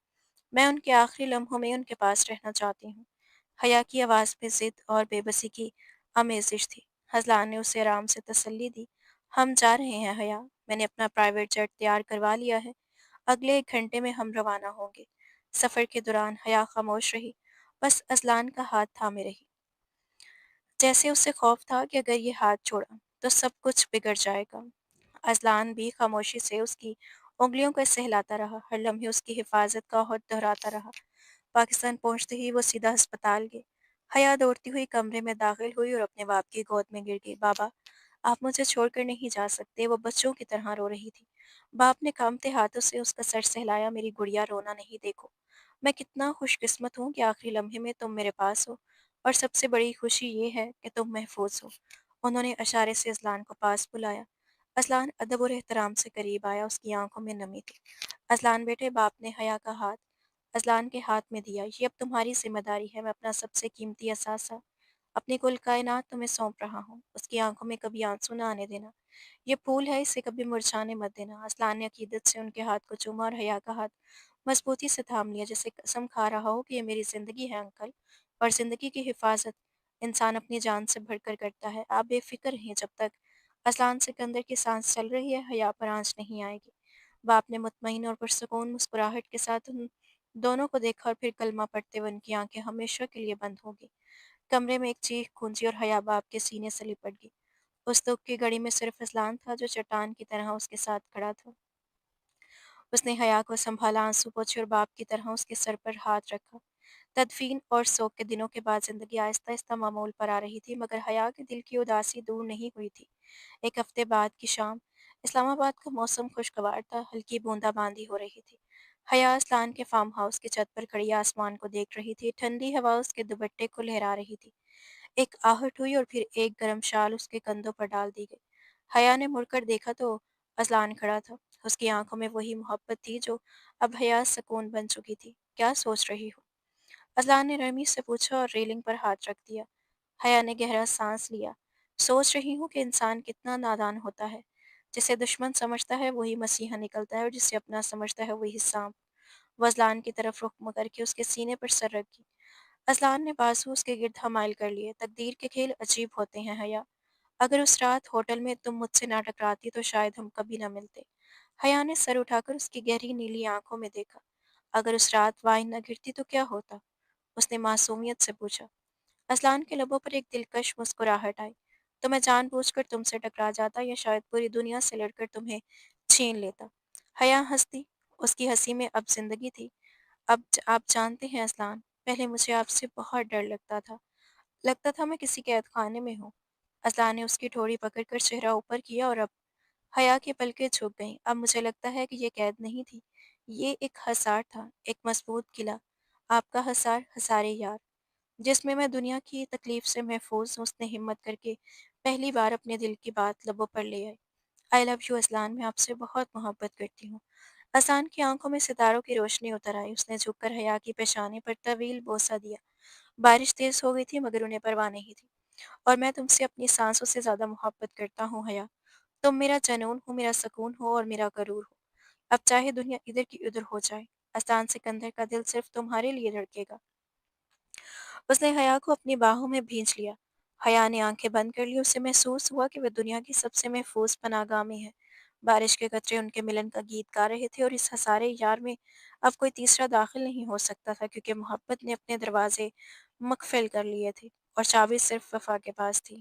मैं उनके आखिरी लम्हों में उनके पास रहना चाहती हूँ। हया की आवाज़ में जिद और बेबसी की आमेज़िश थी। असलान ने उसे आराम से तसल्ली दी। हम जा रहे हैं हया, मैंने अपना प्राइवेट जेट तैयार करवा लिया है। अगले 1 घंटे में हम रवाना होंगे। सफ़र के दौरान हया खामोश रही, बस असलान का हाथ थामे रही, जैसे उसे खौफ था कि अगर ये हाथ छोड़ा तो सब कुछ बिगड़ जाएगा। अज़लान भी खामोशी से उसकी उंगलियों को सहलाता रहा, हर लम्हे उसकी हिफाजत का और दोहराता रहा। पाकिस्तान पहुंचते ही वो सीधा अस्पताल गए। हया दौड़ती हुई कमरे में दाखिल हुई और अपने बाप की गोद में गिर गई। बाबा, आप मुझे छोड़कर नहीं जा सकते। वो बच्चों की तरह रो रही थी। बाप ने कांपते हाथों से उसका सर सहलाया। मेरी गुड़िया, रोना नहीं, देखो मैं कितना खुशकिस्मत हूँ कि आखिरी लम्हे में तुम मेरे पास हो, और सबसे बड़ी खुशी ये है कि तुम महफूज हो। उन्होंने इशारे से असलान को पास बुलाया। असलान अदब और एहतराम से करीब आया। उसकी आंखों में नमी थी। असलान बेटे, बाप ने हया का हाथ असलान के हाथ में दिया। ये अब तुम्हारी जिम्मेदारी है। मैं अपना सबसे कीमती असासा, अपनी कुल कायनात तुम्हें सौंप रहा हूँ। उसकी आंखों में कभी आंसू ना आने देना। ये फूल है, इसे कभी मुरझाने मत देना। असलान ने अकीदत से उनके हाथ को चूमा और हया का हाथ मजबूती से थाम लिया, जैसे कसम खा रहा हो कि ये मेरी जिंदगी है अंकल, और जिंदगी की हिफाजत इंसान अपनी जान से बढ़कर करता है। आप बेफिक्र हैं। जब तक असलान सिकंदर की सांस चल रही है, हया पर आंच नहीं आएगी। बाप ने मुतमईन और पुरसकून मुस्कुराहट के साथ उन दोनों को देखा और फिर कलमा पढ़ते हुए उनकी आंखें हमेशा के लिए बंद हो गई। कमरे में एक चीख गूंजी और हया बाप के सीने से लिपट गई। उस दुख की घड़ी में सिर्फ असलान था जो चट्टान की तरह उसके साथ खड़ा था। उसने हया को संभाला, आंसू पोंछे और बाप की तरह उसके सर पर हाथ रखा। तदफीन और सोग के दिनों के बाद जिंदगी आहिस्ता आहिस्ता मामूल पर आ रही थी, मगर हया के दिल की उदासी दूर नहीं हुई थी। एक हफ्ते बाद की शाम, इस्लामाबाद का मौसम खुशगवार था। हल्की बूंदाबांदी हो रही थी। हया असलान के फार्म हाउस की छत पर खड़ी आसमान को देख रही थी। ठंडी हवा उसके दुपट्टे को लहरा रही थी। एक आहट हुई और फिर एक गर्म शाल उसके कंधों पर डाल दी गई। हया ने मुड़कर देखा तो असलान खड़ा था। उसकी आंखों में वही मोहब्बत थी जो अब हया सुकून बन चुकी थी। क्या सोच रही हो? असलान ने नरमी से पूछा और रेलिंग पर हाथ रख दिया। हया ने गहरा सांस लिया। सोच रही हूँ कि इंसान कितना नादान होता है। जिसे दुश्मन समझता है वही मसीहा निकलता है, और जिसे अपना समझता है वही सांप। वो असलान की तरफ रुख करके उसके सीने पर सर रखी। असलान ने बाजू उसके गिर्द हमायल कर लिए। तकदीर के खेल अजीब होते हैं हया। अगर उस रात होटल में तुम मुझसे ना टकराती तो शायद हम कभी ना मिलते। हया ने सर उठाकर उसकी गहरी नीली आंखों में देखा। अगर उस रात वाइन न गिरती तो क्या होता? उसने मासूमियत से पूछा। असलान के लबों पर एक दिलकश मुस्कुराहट आई। तो मैं जानबूझकर तुमसे टकरा जाता, या शायद पूरी दुनिया से लड़कर तुम्हें छीन लेता। हया हंसती। उसकी हंसी में अब जिंदगी थी। आप जानते हैं असलान, पहले मुझे आपसे बहुत डर लगता था। लगता था मैं किसी कैद खाने में हूँ। असलान ने उसकी ठोड़ी पकड़कर चेहरा ऊपर किया और अब हया की पलकें झुक गईं। अब मुझे लगता है कि ये कैद नहीं थी। ये एक हसार था, एक मजबूत किला। आपका हसार, हसारे यार, जिसमें मैं दुनिया की तकलीफ से महफूज हूँ। उसने हिम्मत करके पहली बार अपने दिल की बात लबों पर ले आई। आई लव यू असलान, मैं आपसे बहुत मोहब्बत करती हूँ। असलान की आंखों में सितारों की रोशनी उतर आई। उसने झुककर हया की पेशानी पर तवील बोसा दिया। बारिश तेज हो गई थी मगर उन्हें परवाह नहीं थी। और मैं तुमसे अपनी सांसों से ज्यादा मोहब्बत करता हूँ हया। तुम मेरा जनून हो, मेरा सुकून हो और मेरा गरूर हो। अब चाहे दुनिया इधर की उधर हो जाए, आसान सिकंदर का दिल सिर्फ तुम्हारे लिए धड़केगा। उसने हया को अपनी बाहों में भींच लिया। हया ने आंखें बंद कर ली। उसे महसूस हुआ कि वह दुनिया की सबसे महफूज पनाहगाह में है। बारिश के कतरे उनके मिलन का गीत गा रहे थे, और इस हसारे यार में अब कोई तीसरा दाखिल नहीं हो सकता था, क्योंकि मोहब्बत ने अपने दरवाजे मकफल कर लिए थे और चाबी सिर्फ वफा के पास थी।